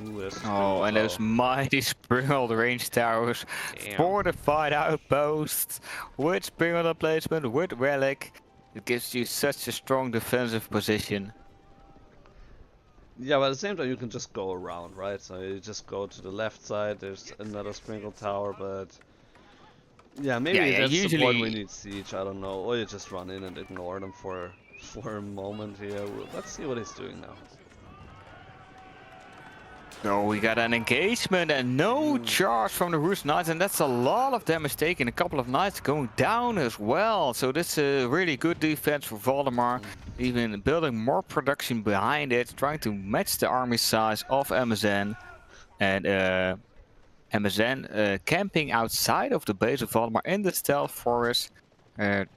Ooh, there's a Springle Oh, and those Tower. mighty springled range towers, Damn. fortified outposts, with springled placement, with relic. It gives you such a strong defensive position. Yeah, but at the same time, you can just go around, right? So you just go to the left side, there's another Sprinkle Tower, but yeah, Yeah, maybe yeah, that's the point we usually. need Siege, I don't know. Or you just run in and ignore them for a moment here. Let's see what he's doing now. No, we got an engagement and no charge from the Roost Knights, and that's a lot of damage taken. A couple of Knights going down as well. So this is a really good defense for Valdemar. Even building more production behind it, trying to match the army size of MSN. And MSN camping outside of the base of Valdemar in the stealth forest.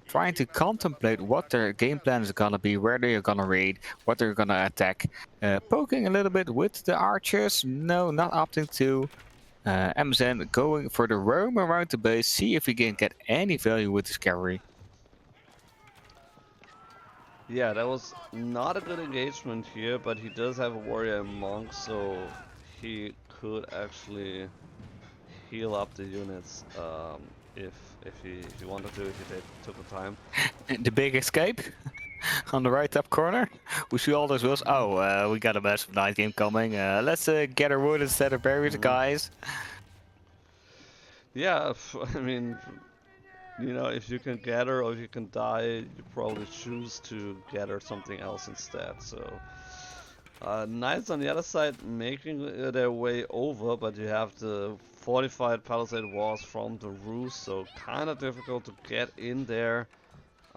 Trying to contemplate what their game plan is gonna be, where they're gonna raid, what they're gonna attack. Poking a little bit with the archers. No, not opting to. MSN going for the roam around the base, see if he can get any value with his cavalry. Yeah, that was not a good engagement here, but he does have a warrior and monk, so he could actually heal up the units if if he wanted to, if he took the time. The big escape on the right top corner. We see all those wheels. Oh, we got a massive night game coming. Let's gather wood instead of berries, guys. Yeah, I mean, you know, if you can gather or if you can die, you probably choose to gather something else instead. So, knights on the other side making their way over, but you have the fortified palisade walls from the roost, so kind of difficult to get in there.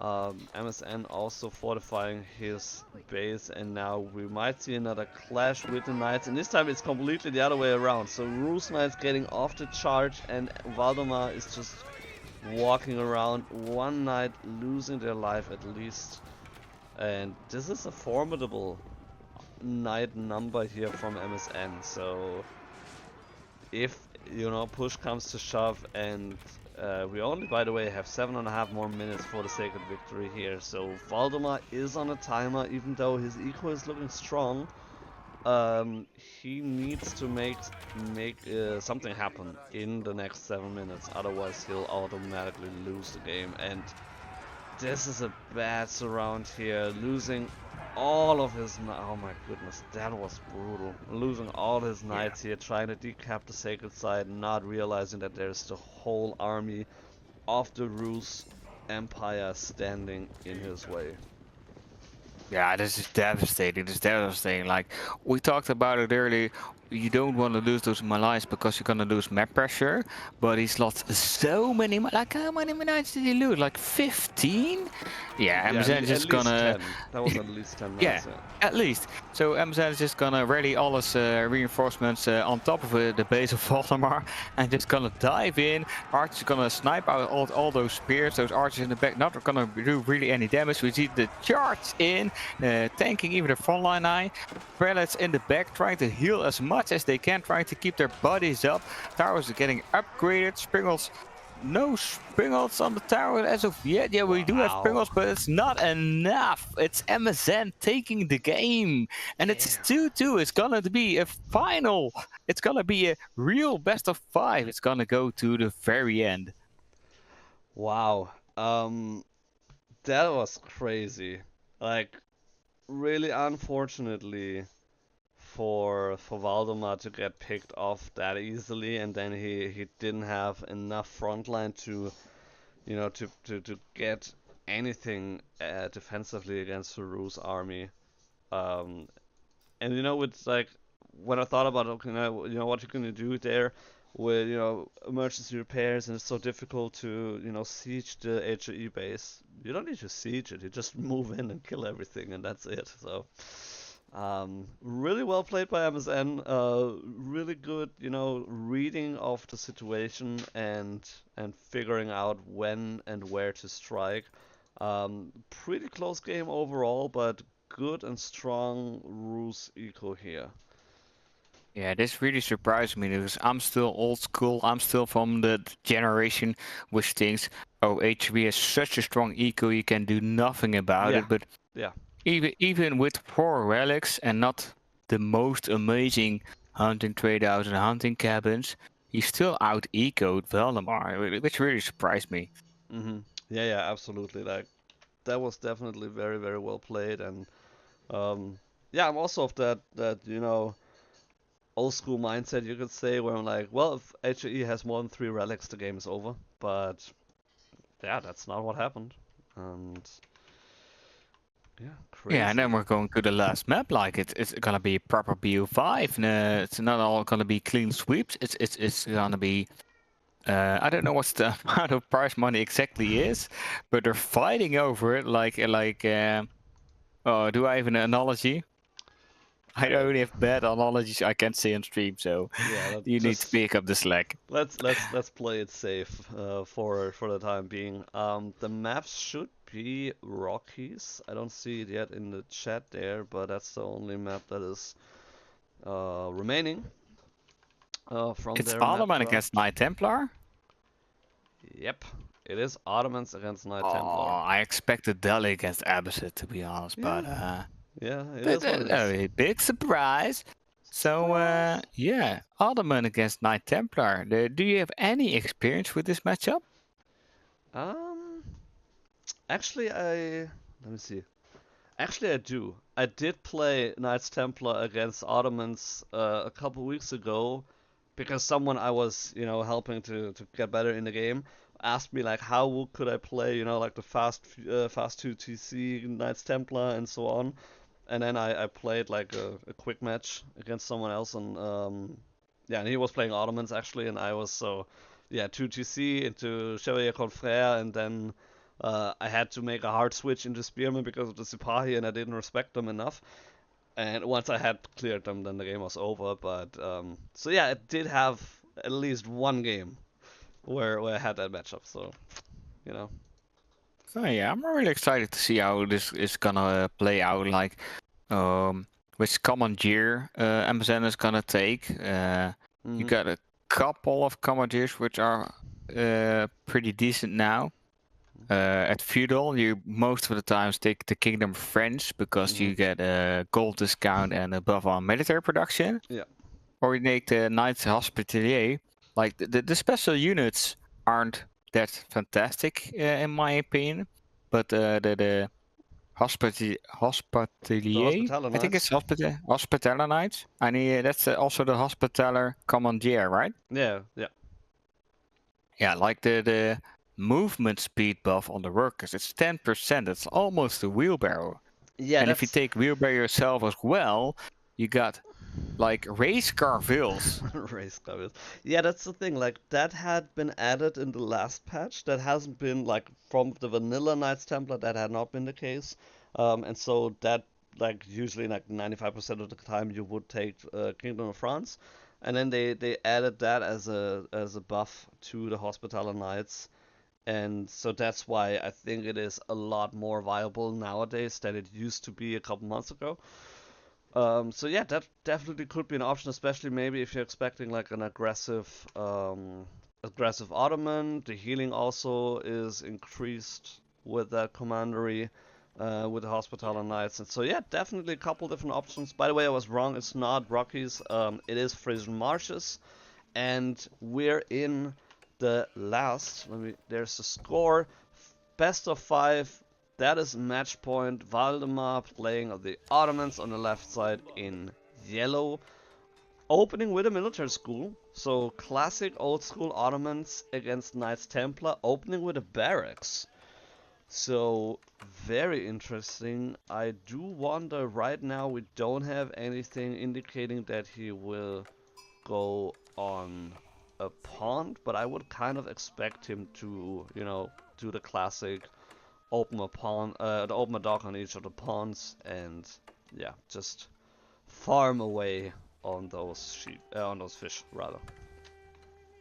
MSN also fortifying his base, and now we might see another clash with the knights, and this time it's completely the other way around. So Rus Knights getting off the charge, and Valdemar is just walking around, one knight losing their life at least. And this is a formidable knight number here from MSN, so if, you know, push comes to shove, and we only, by the way, have 7.5 more minutes for the sake of victory here, so Valdemar is on a timer, even though his eco is looking strong. He needs to make something happen in the next 7 minutes, otherwise he'll automatically lose the game. And This is a bad surround here. Losing all of his... Oh my goodness, that was brutal. Losing all his Yeah. knights here, trying to decap the sacred site, not realizing that there's the whole army of the Rus Empire standing in his way. Yeah, this is devastating. This is devastating. Like we talked about it earlier, you don't want to lose those Malians because you're gonna lose map pressure. But he's lost so many. Like how many Malians did he lose? Like 15? Yeah, Yeah, Amazon is at just least gonna. 10. That was at least 10 Yeah, knights, yeah. at least. So Amazon is just gonna ready all his reinforcements on top of the base of Valdemar and just gonna dive in. Archer's gonna snipe out all those spears. Those archers in the back not gonna do really any damage. We see the charge in, tanking even the front line eye. Prelates in the back trying to heal as much as they can, trying to keep their bodies up. Towers are getting upgraded. Springles, no Springles on the tower as of yet. Yeah, we do have Wow. Springles, but it's not enough. It's MSN taking the game. And it's Damn. 2-2. It's gonna be a final. It's gonna be a real best of 5. It's gonna go to the very end. Wow. That was crazy. Like, really unfortunately for Valdemar to get picked off that easily, and then he didn't have enough frontline to to get anything defensively against Saru's army. Um, and it's like when I thought about okay, what you're gonna do there with emergency repairs, and it's so difficult to siege the HE base. You don't need to siege it. You just move in and kill everything, and that's it. So. Really well played by MSN. Really good, reading of the situation and figuring out when and where to strike. Pretty close game overall, but good and strong Rus eco here. Yeah, this really surprised me because I'm still old school. I'm still from the generation which thinks, oh, HB has such a strong eco, you can do nothing about Yeah, it. But yeah. even with 4 relics and not the most amazing hunting trade outs and hunting cabins, he still out ecoed Valdemar, which really surprised me. Yeah, yeah, absolutely. Like that was definitely very, very well played, and yeah, I'm also of that old school mindset, you could say, where I'm like, well, if HE has more than 3 relics, the game is over. But yeah, that's not what happened. And yeah, Yeah, and then crazy. we're going to the last map. Like it's gonna be proper BO5. And, it's not all gonna be clean sweeps. It's gonna be. I don't know what's the amount of prize money exactly is, but they're fighting over it. Oh, do I have an analogy? I Uh, only have bad analogies I can't say on stream, so yeah, you need to just pick up the slack. let's play it safe for the time being. The maps should be Rockies. I don't see it yet in the chat there, but that's the only map that is remaining from It's their map Ottoman draft. against Knight Templar. Yep, it is Ottomans against Knight Oh, Templar. I expected Delhi against Abyssite to be honest, Yeah, but yeah, it is what it is. a big surprise. So Surprise! yeah, Ottoman against Knight Templar. Do you have any experience with this matchup? Um, actually, let me see. Actually, I do. I did play Knights Templar against Ottomans a couple weeks ago because someone I was, helping to get better in the game asked me like how could I play, like the fast 2 TC Knights Templar and so on. And then I played like a quick match against someone else and yeah, and he was playing Ottomans actually and I was so yeah, 2 TC into Chevalier Confrère and then I had to make a hard switch into Spearman because of the Sipahi and I didn't respect them enough. And once I had cleared them, then the game was over. But so yeah, it did have at least one game where I had that matchup. So you know, So yeah, I'm really excited to see how this is gonna play out. Like, which commandeer Amazon is gonna take. You hmm got a couple of commandeers which are pretty decent now. At feudal, you most of the times take the Kingdom of France because hmm you get a gold discount and above all military production. yeah, Or you take the Knights Hospitalier. Like the special units aren't that fantastic in my opinion. but the The hospitalier, Hospitaller I think Knights. it's hospitaller knights. And that's also the hospitaller commandeer, right? Yeah, yeah. Yeah, like the movement speed buff on the workers. It's 10%. It's almost a wheelbarrow. Yeah, And if you that's take wheelbarrow yourself as well, you got like race car wheels. race cars. Yeah, that's the thing. Like that had been added in the last patch. That hasn't been like from the vanilla Knights Templar. That had not been the case. And so that like usually like 95% of the time you would take Kingdom of France, and then they added that as a buff to the Hospitaller Knights. And so that's why I think it is a lot more viable nowadays than it used to be a couple months ago. So yeah, that definitely could be an option, especially maybe if you're expecting like an aggressive Ottoman. The healing also is increased with that commandery, with the Hospitaller Knights, and so yeah, definitely a couple different options. By the way, I was wrong. It's not Rockies. It is Frisian Marshes, and we're in the last. There's the score. Best of 5. That is match point. Valdemar playing of the Ottomans on the left side in yellow. Opening with a military school. So classic old school Ottomans against Knights Templar. Opening with a barracks. So very interesting. I do wonder right now we don't have anything indicating that he will go on a pond, but I would kind of expect him to, do the classic open a dock on each of the pawns, and yeah, just farm away on those on those fish rather.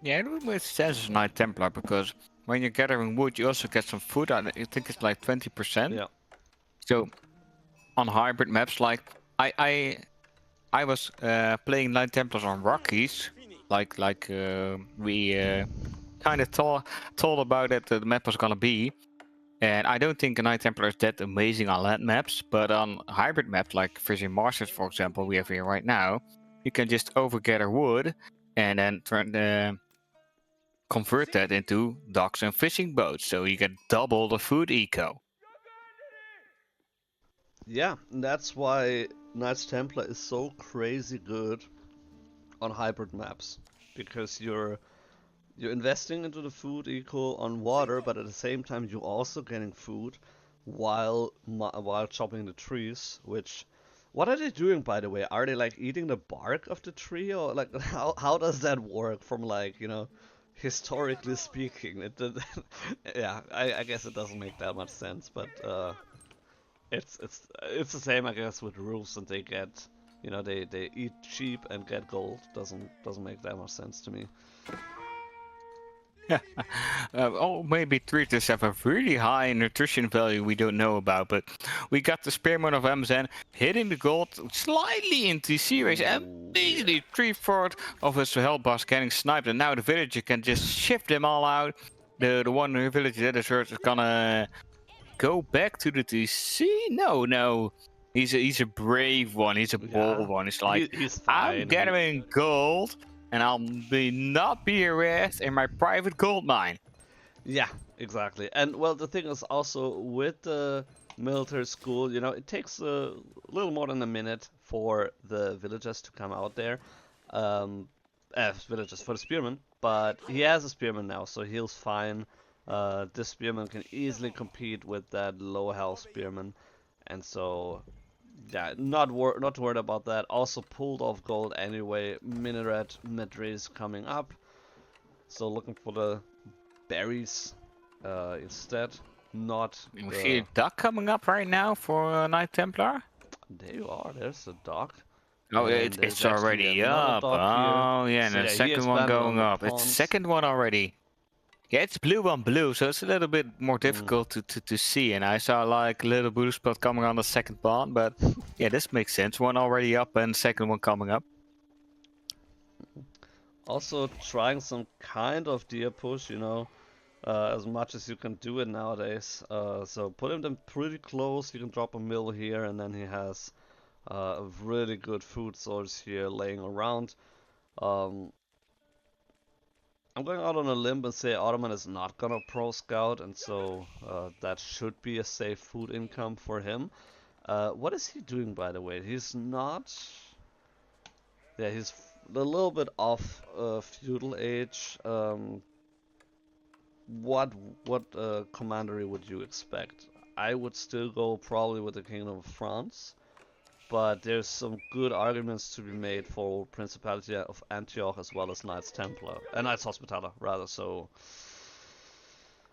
Yeah, it would make sense as a Knight Templar because when you're gathering wood, you also get some food. I think it's like 20%. Yeah, So on hybrid maps, like I was playing Knight Templars on Rockies, like we kind of told about it the map was gonna be. And I don't think a Knight Templar is that amazing on land maps, but on hybrid maps like Frisian Marshes, for example, we have here right now, you can just overgather wood and then convert that into docks and fishing boats, so you get double the food eco. yeah, that's why Knights Templar is so crazy good on hybrid maps, because you're investing into the food eco on water, but at the same time you're also getting food while chopping the trees. Which, what are they doing, by the way? Are they like eating the bark of the tree, or like how does that work from like historically speaking? Yeah, I guess it doesn't make that much sense, but it's the same I guess with roofs, and they get they eat sheep and get gold. Doesn't make that much sense to me. Oh, maybe treaters have a really high nutrition value we don't know about, but we got the Spearman of Msn hitting the gold slightly into C-race and Ooh, basically yeah. 3/4 of his health bars getting sniped, and now the villager can just shift them all out. The one villager that is hurt is gonna go back to the TC. No. He's a brave one. He's a Yeah, bold one. It's like, he's I'm fine. gathering gold and I'll not be harassed in my private gold mine. Yeah, exactly. And well, the thing is also with the military school, it takes a little more than a minute for the villagers to come out there. Um, villagers for the spearman, but he has a spearman now, so he's fine. This spearman can easily compete with that low health spearman, and so yeah, not worried about that. Also pulled off gold anyway. Minaret Madrid coming up, so looking for the berries instead. Not We see the. a duck coming up right now for Knight Templar. There you are. There's a dock, Oh, and it's there's actually already another up. dock here. Oh, yeah, and So the yeah, he second one expanded on going the up. It's the ponds. second one already. Yeah, it's blue on blue, so it's a little bit more Mm. difficult to see. And I saw like a little blue spot coming on the second pond, but yeah, this makes sense. One already up and second one coming up. Also trying some kind of deer push, as much as you can do it nowadays. So putting them pretty close, you can drop a mill here, and then he has a really good food source here laying around. Um, I'm going out on a limb and say Ottoman is not gonna pro scout, and so that should be a safe food income for him. What is he doing, by the way? He's not. Yeah, he's a little bit off feudal age. What commandery would you expect? I would still go probably with the Kingdom of France, but there's some good arguments to be made for Principality of Antioch as well as Knights Templar, Knights Hospitaller rather. So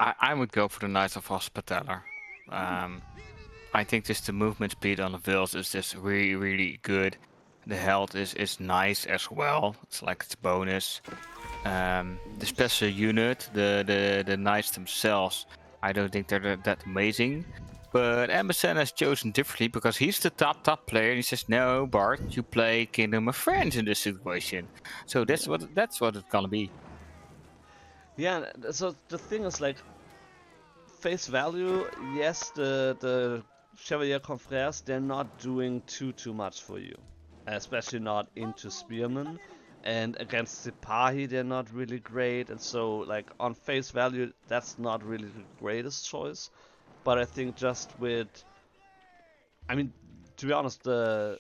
I would go for the Knights of Hospitaller. I think just the movement speed on the Vils is just really, really good. The health is nice as well. It's like it's bonus. The special unit, the knights themselves, I don't think they're that amazing. But Msn has chosen differently because he's the top player, and he says, "No, Bart, you play Kingdom of France in this situation." So that's what it's gonna be. yeah, so the thing is like face value, yes, the Chevalier Confrères, they're not doing too much for you, especially not into Spearmen. And against Sipahi, they're not really great, and so like on face value, that's not really the greatest choice. But I think just with, I mean, to be honest, the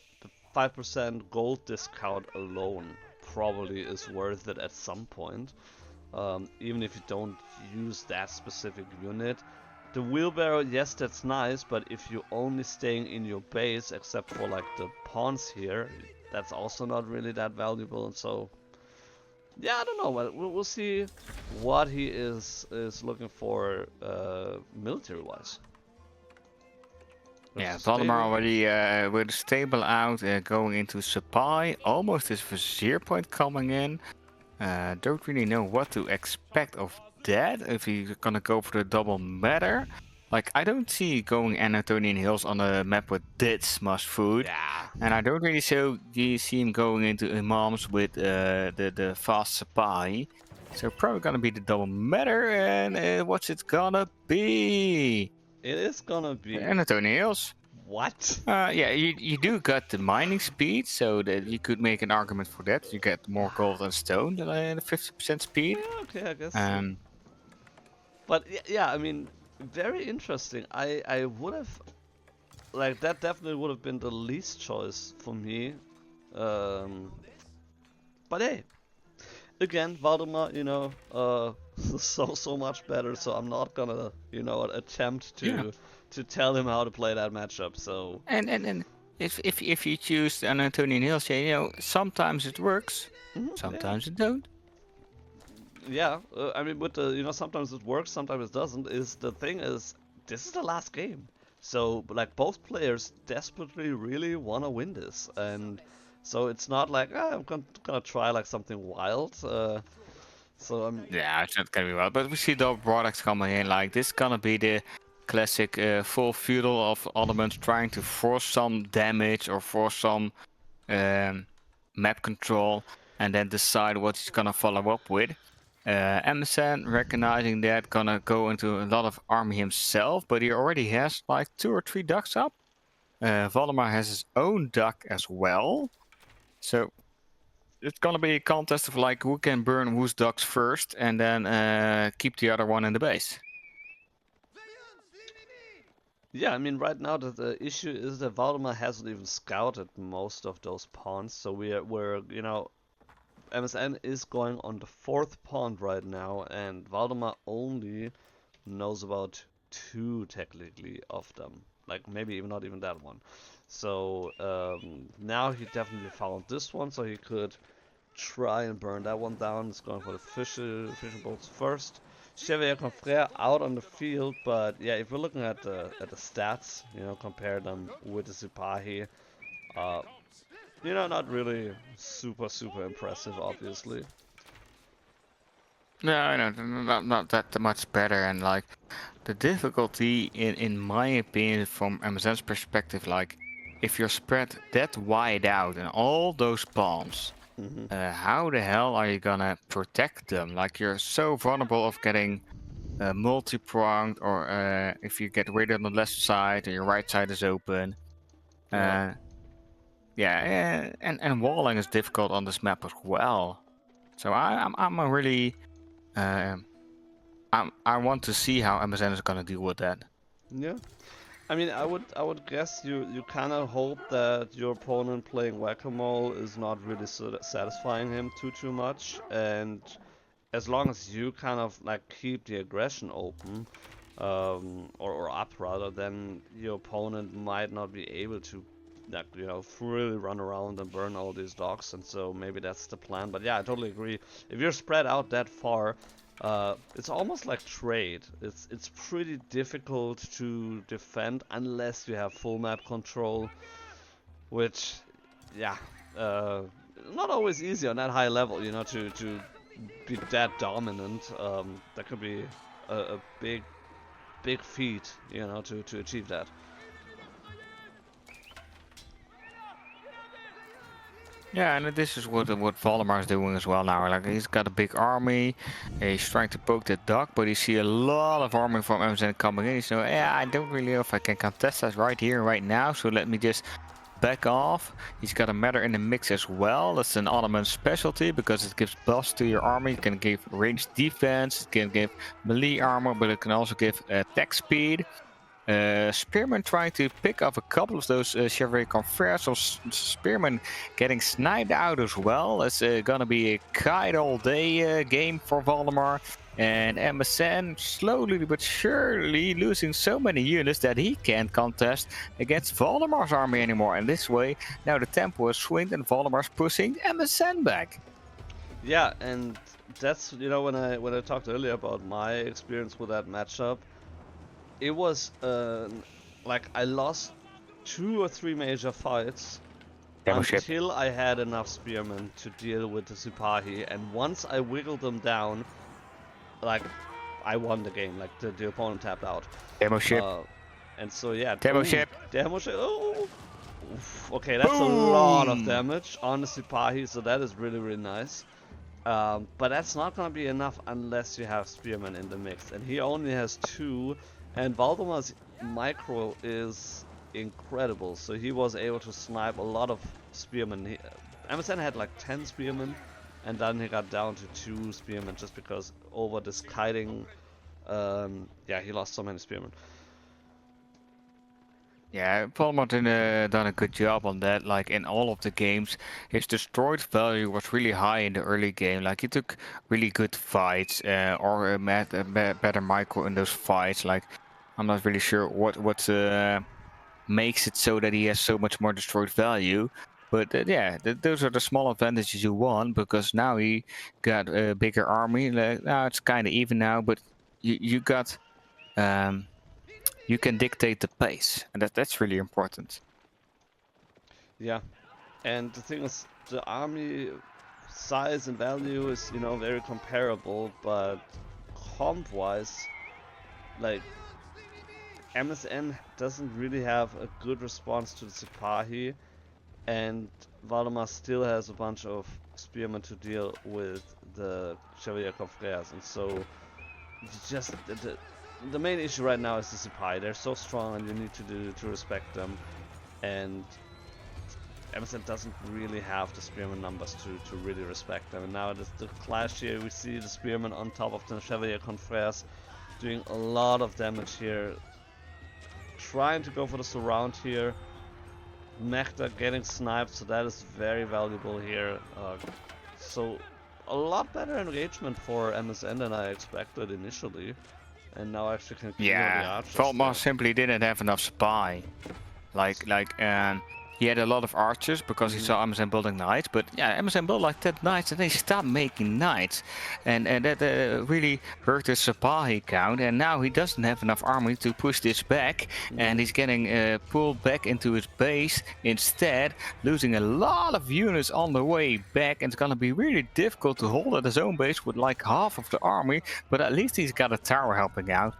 5% gold discount alone probably is worth it at some point. Even if you don't use that specific unit. The wheelbarrow, yes, that's nice, but if you're only staying in your base, except for like the pawns here, that's also not really that valuable. And so, yeah, I don't know. We'll see what he is looking for military-wise. Yeah, Valdemar already with a stable out, going into supply, almost his Vizier point coming in. Don't really know what to expect of that, if he's gonna go for the double matter. Like, I don't see going Anatolian Hills on a map with this much food. Yeah. And I don't really see him going into Imams with the fast supply. So probably gonna be the double matter, and what's it gonna be? It is gonna be. Anatolian Hills. What? Yeah, you do got the mining speed, so that you could make an argument for that. You get more gold and stone than the 50% speed. Yeah, okay, I guess so. Um, But yeah, I mean, very interesting. I would have like that definitely would have been the least choice for me. Um, but hey, again, Valdemar, so much better. So I'm not gonna, attempt yeah, to tell him how to play that matchup. So and if you choose an Anatolian Hills, yeah, sometimes it works, yeah, sometimes it don't. yeah. I mean, with the sometimes it works, sometimes it doesn't. Is the thing is this is the last game. So like both players desperately really want to win this, and so it's not like I'm gonna try like something wild. So I'm Yeah, it's not gonna be well, but we see double products coming in. Like this is gonna be the classic full feudal of Ottomans trying to force some damage or force some map control, and then decide what he's gonna follow up with. Msn, recognizing that, gonna go into a lot of army himself, but he already has like 2 or 3 ducks up. Valdemar has his own duck as well, so it's gonna be a contest of like who can burn whose ducks first, and then keep the other one in the base. Yeah, I mean, right now the issue is that Valdemar hasn't even scouted most of those pawns, so we're MSN is going on the 4th pawn right now, and Valdemar only knows about 2 technically of them, like maybe even not even that one. So now he definitely found this one, so he could try and burn that one down. It's going for the fishing bolts first. Chevalier Confrère out on the field, but yeah, if we're looking at the stats, compare them with the Sipahi, not really super impressive, obviously. No, not that much better, and like the difficulty in my opinion from Amazon's perspective, like if you're spread that wide out and all those pawns, how the hell are you gonna protect them? Like you're so vulnerable of getting multi-pronged, or if you get raided on the left side and your right side is open. Yeah. And walling is difficult on this map as well. So I'm a really Um, I want to see how Msn is gonna deal with that. Yeah. I mean, I would guess you kind of hope that your opponent playing whack-a-mole is not really satisfying him too much, and as long as you kind of like keep the aggression open, or up rather, then your opponent might not be able to, like, really run around and burn all these dogs, and so maybe that's the plan. But yeah, I totally agree. If you're spread out that far, it's almost like trade. It's pretty difficult to defend unless you have full map control, which, yeah, uh, not always easy on that high level. To be that dominant. That could be a big feat, to achieve that. Yeah, and this is what Valdemar is doing as well now. Like he's got a big army, he's trying to poke that dog, but you see a lot of army from Msn coming in. So yeah, I don't really know if I can contest that right here, right now. So let me just back off. He's got a matter in the mix as well. That's an Ottoman specialty because it gives buffs to your army. It can give ranged defense, it can give melee armor, but it can also give attack speed. Spearman trying to pick off a couple of those Chevalier Confrères. So Spearman getting sniped out as well. It's gonna be a kite all day game for Valdemar. And Msn slowly but surely losing so many units that he can't contest against Valdemar's army anymore. And this way, now the tempo is swinged and Valdemar's pushing Msn back. Yeah, and that's when I talked earlier about my experience with that matchup. It was like I lost 2 or 3 major fights Demo ship. until I had enough spearmen to deal with the Sipahi, and once I wiggled them down, like, I won the game. Like the opponent tapped out. Demo ship. And so yeah. Demo ooh, ship. Demo ship. Oh. Oof, okay, that's Boom! a lot of damage on the Sipahi, so that is really nice. But that's not gonna be enough unless you have spearmen in the mix, and he only has 2. And Valdemar's micro is incredible, so he was able to snipe a lot of spearmen. Msn had like 10 spearmen, and then he got down to 2 spearmen just because over this kiting, yeah, he lost so many spearmen. Yeah, Valdemar done a good job on that. Like in all of the games, his destroyed value was really high in the early game. Like he took really good fights, or better micro in those fights. Like I'm not really sure what makes it so that he has so much more destroyed value. But yeah, those are the small advantages you want because now he got a bigger army. Like, now it's kind of even now, but you got. You can dictate the pace, and that's really important. Yeah, and the thing is, the army size and value is, very comparable, but comp-wise, like, Msn doesn't really have a good response to the Sipahi, and Valdemar still has a bunch of spearmen to deal with the Chevalier Confrères, and so just the main issue right now is the Sipahi. They're so strong, and you need to respect them, and Msn doesn't really have the spearman numbers to really respect them. And now the clash here, we see the spearman on top of the Chevalier Confrères doing a lot of damage here, trying to go for the surround here. Mechta getting sniped, so that is very valuable here. So a lot better engagement for Msn than I expected initially, and now I actually can clear the archers. Valdemar simply didn't have enough spy. He had a lot of archers because he saw Msn building knights, but yeah, Msn built like 10 knights and they stopped making knights. And that really hurt his Sipahi count, and now he doesn't have enough army to push this back, and he's getting pulled back into his base instead, losing a lot of units on the way back, and it's gonna be really difficult to hold at his own base with like half of the army, but at least he's got a tower helping out.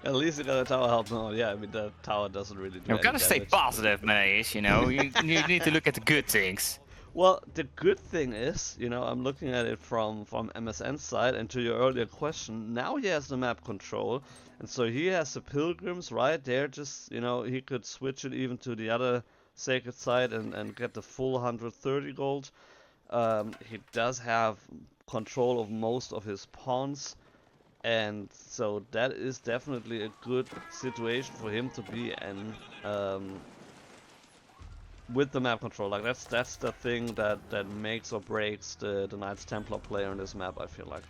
At least you got a tower help now. Yeah, I mean the tower doesn't really do You've got to stay positive, Mace. You need to look at the good things. Well, the good thing is, I'm looking at it from Msn's side, and to your earlier question, now he has the map control, and so he has the pilgrims right there. Just he could switch it even to the other sacred site and get the full 130 gold. He does have control of most of his pawns, and so that is definitely a good situation for him to be in, with the map control. Like that's the thing that makes or breaks the Knights Templar player on this map, I feel like.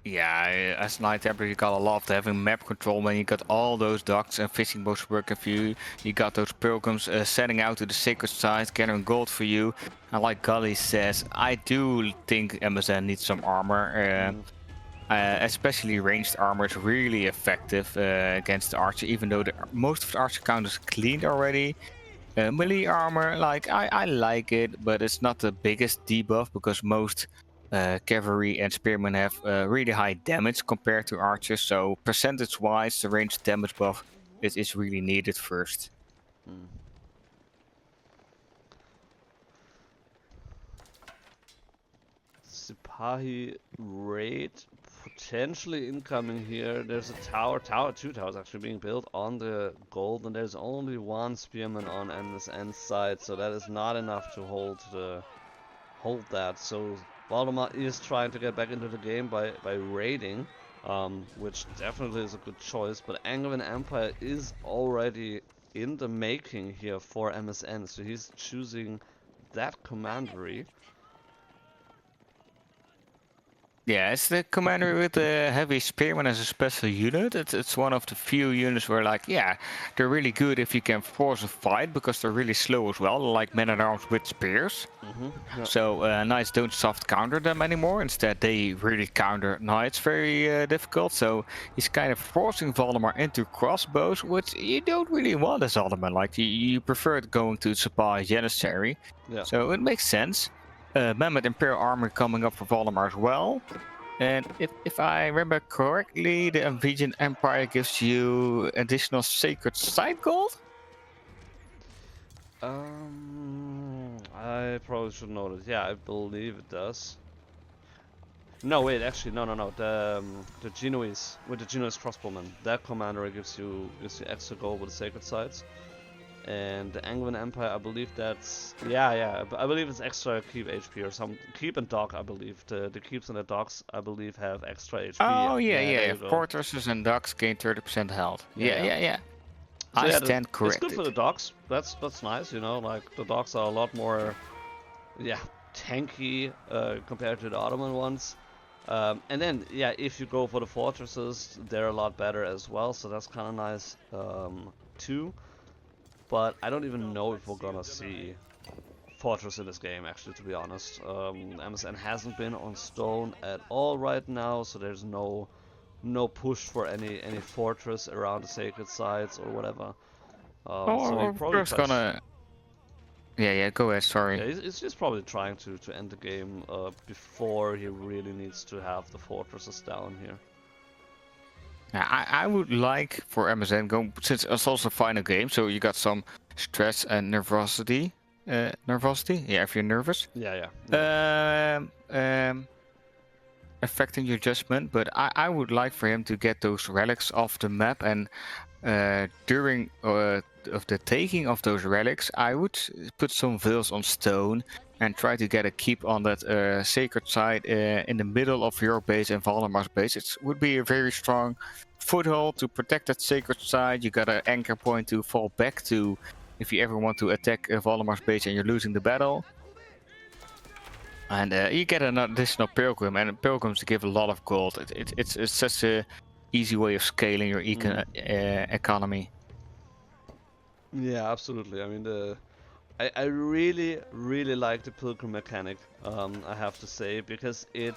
Yeah, as Knight Templar, you gotta love having map control when you got all those docks and fishing boats working for you. You got those pilgrims setting out to the sacred site, gathering gold for you. And like Gully says, I do think Msn needs some armor. Especially ranged armor is really effective against the archer, even though most of the archer count is cleaned already. Melee armor, like I like it, but it's not the biggest debuff because most cavalry and spearmen have really high damage compared to archers. So percentage-wise, the ranged damage buff is really needed first. Mm. Sipahi raid potentially incoming here. There's a two towers actually being built on the gold, and there's only one spearman on MSN's side, so that is not enough to hold that. So Valdemar is trying to get back into the game by raiding, which definitely is a good choice. But Angevin Empire is already in the making here for MSN, so he's choosing that commandery. Yeah, it's the commander with the heavy spearman as a special unit. It's one of the few units where, like, yeah, they're really good if you can force a fight because they're really slow as well, like men-at-arms with spears. Yeah. So knights don't soft counter them anymore. Instead, they really counter knights very difficult. So he's kind of forcing Valdemar into crossbows, which you don't really want as Ottoman. Like you prefer going to supply Janissary. Yeah. So it makes sense. Mammoth Imperial armor coming up for Valdemar as well. And if I remember correctly, the Ayyubids Empire gives you additional Sacred Site gold? I probably should know this. Yeah, I believe it does. No, wait, actually, no. The Genoese with the Genoese crossbowmen. That commander gives you extra gold with the sacred sites. And the Angevin Empire, I believe that's yeah. I believe it's extra keep HP or some keep and dock. I believe the keeps and the docks I believe have extra HP. Oh yeah. There you go. Fortresses and docks gain 30% health. Yeah. So I yeah, stand it's good corrected. for the docks. That's nice, you know. Like the docks are a lot more, yeah, tanky compared to the Ottoman ones. And then yeah, if you go for the fortresses, they're a lot better as well. So that's kind of nice too. But I don't even know if we're gonna see fortress in this game, actually, to be honest. MSN hasn't been on stone at all right now, so there's no push for any fortress around the sacred sites or whatever. So he Oh, probably we're just tries. gonna. Yeah. Go ahead. Sorry. Yeah, he's just probably trying to end the game before he really needs to have the fortresses down here. Yeah, I would like for MSN go since it's also a final game, so you got some stress and nervosity. Nervosity. Yeah, if you're nervous. Yeah. Affecting your judgment, but I would like for him to get those relics off the map, and during of the taking of those relics, I would put some veils on stone and try to get a keep on that sacred site in the middle of your base and Valdemar's base. It would be a very strong foothold to protect that sacred site. You got an anchor point to fall back to if you ever want to attack Valdemar's base and you're losing the battle. And you get an additional pilgrim, and pilgrims give a lot of gold. It's such a easy way of scaling your economy. Yeah, absolutely. I mean, I really like the pilgrim mechanic. I have to say, because it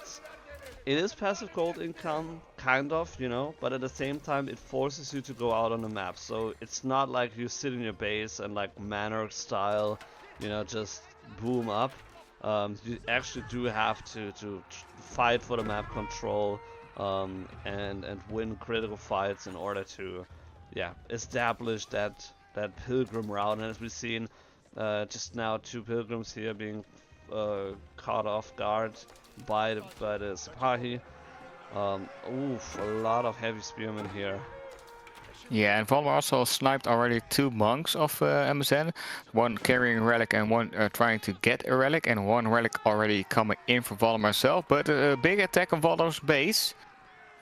is passive gold income, kind of, you know, but at the same time it forces you to go out on the map. So it's not like you sit in your base and like Manor style, you know, just boom up. You actually do have to fight for the map control and win critical fights in order to, yeah, establish that pilgrim route. And as we've seen just now, 2 pilgrims here being caught off guard by the Sipahi. Oof, a lot of heavy spearmen here. Yeah, and Valdemar also sniped already 2 monks of Msn. One carrying a relic and one trying to get a relic. And one relic already coming in for Valdemar himself. But a big attack on Valdemar's base.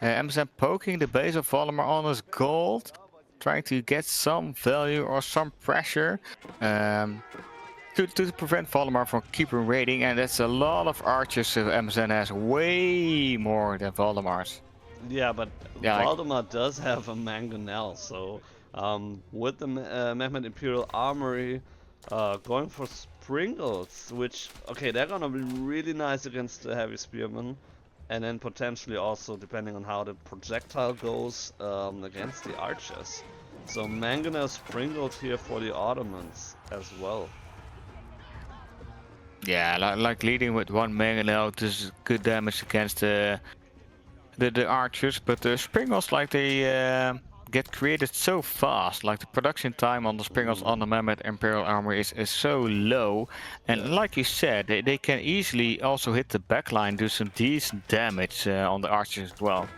Msn poking the base of Valdemar on his gold. Trying to get some value or some pressure. To prevent Valdemar from keeping raiding. And that's a lot of archers Msn has. Way more than Valdemar's. Yeah, but Yeah, Valdemar does have a mangonel, so with the Mehmed Imperial Armory going for Springles, which, okay, they're gonna be really nice against the Heavy Spearmen, and then potentially also, depending on how the projectile goes, against the Archers. So mangonel Springles here for the Ottomans as well. yeah, like leading with 1 mangonel, this is good damage against the archers, but the Springles, like they get created so fast. Like the production time on the Springles on the Mehmed Imperial Armor is so low. And Yeah. like you said, they can easily also hit the backline, do some decent damage on the archers as well.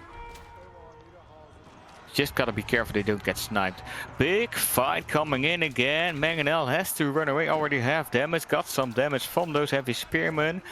Just gotta be careful they don't get sniped. Big fight coming in again. Mangonel has to run away. Already have damage. Got some damage from those heavy spearmen.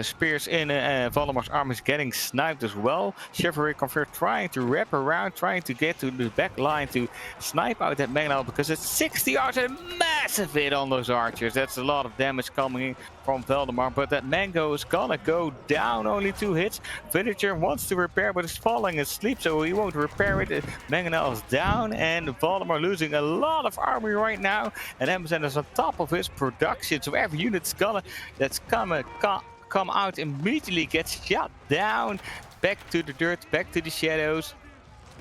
Spears in Valdemar's arm is getting sniped as well. Chivalry Convert trying to wrap around, trying to get to the back line to snipe out that Mangonel because it's 60 yards and a massive hit on those archers. That's a lot of damage coming in from Valdemar, but that Mango is gonna go down. Only 2 hits. Villager wants to repair, but is falling asleep, so he won't repair it. Mangonel is down, and Valdemar losing a lot of army right now. And Msn is on top of his production, so every unit's that's come out immediately gets shot down. Back to the dirt, back to the shadows.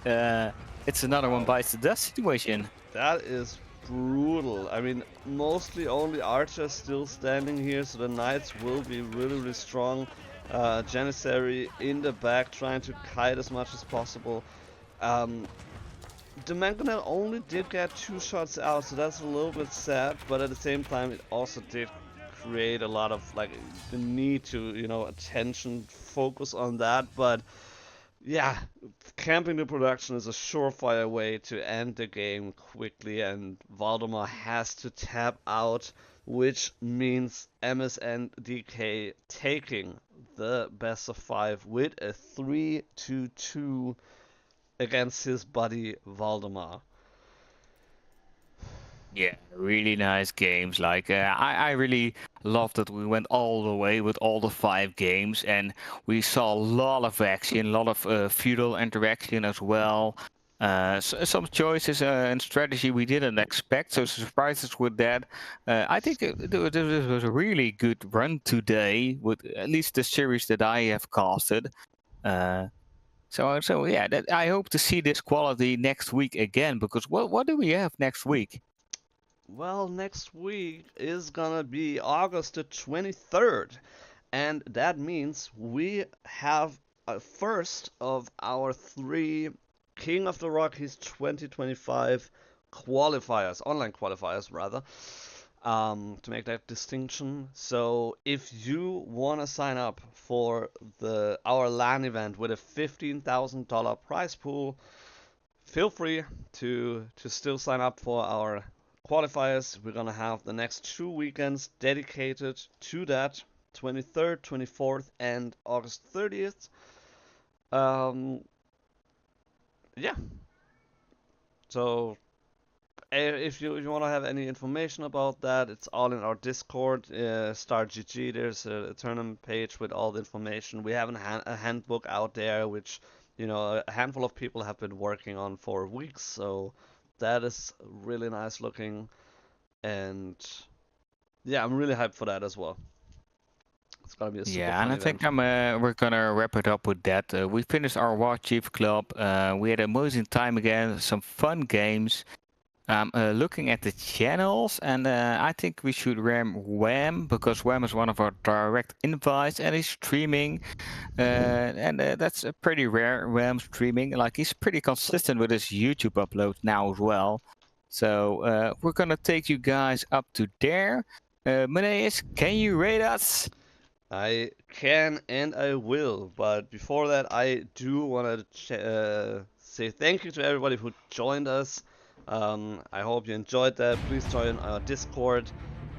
It's another one bites the dust situation. That is brutal. I mean, mostly only archers still standing here, so the knights will be really strong. Janissary in the back trying to kite as much as possible. The mangonel only did get 2 shots out, so that's a little bit sad, but at the same time it also did create a lot of like the need to, you know, attention, focus on that. But yeah, camping the production is a surefire way to end the game quickly, and Valdemar has to tap out, which means Msn.dk taking the best of 5 with a 3-2 against his buddy Valdemar. Yeah, really nice games. Like I really love that we went all the way with all the 5 games, and we saw a lot of action, a lot of feudal interaction as well. Some choices and strategy we didn't expect, so surprises with that. I think this was a really good run today, with at least the series that I have casted. So yeah, I hope to see this quality next week again, because what do we have next week? Well, next week is gonna be August the 23rd, and that means we have a first of our 3 King of the Rockies 2025 qualifiers, online qualifiers rather, to make that distinction. So if you want to sign up for our LAN event with a $15,000 prize pool, feel free to still sign up for our qualifiers. We're gonna have the next 2 weekends dedicated to that, 23rd, 24th, and August 30th. Yeah. So if you want to have any information about that, it's all in our Discord, StarGG. There's a tournament page with all the information. We have a handbook out there, which, you know, a handful of people have been working on for weeks. So that is really nice looking, and yeah, I'm really hyped for that as well. It's gonna be a super Yeah, fun and I event. think we're gonna wrap it up with that. We finished our Warchief club. We had an amazing time again, some fun games. Looking at the channels, and I think we should ram Wham, because Wham is one of our direct invites, and he's streaming, and that's pretty rare. Wham streaming, like he's pretty consistent with his YouTube uploads now as well. So we're gonna take you guys up to there. Menees, can you rate us? I can and I will, but before that, I do want to say thank you to everybody who joined us. I hope you enjoyed that. Please join our Discord,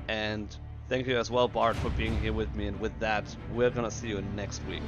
and thank you as well, Bart, for being here with me. And with that, we're gonna see you next week.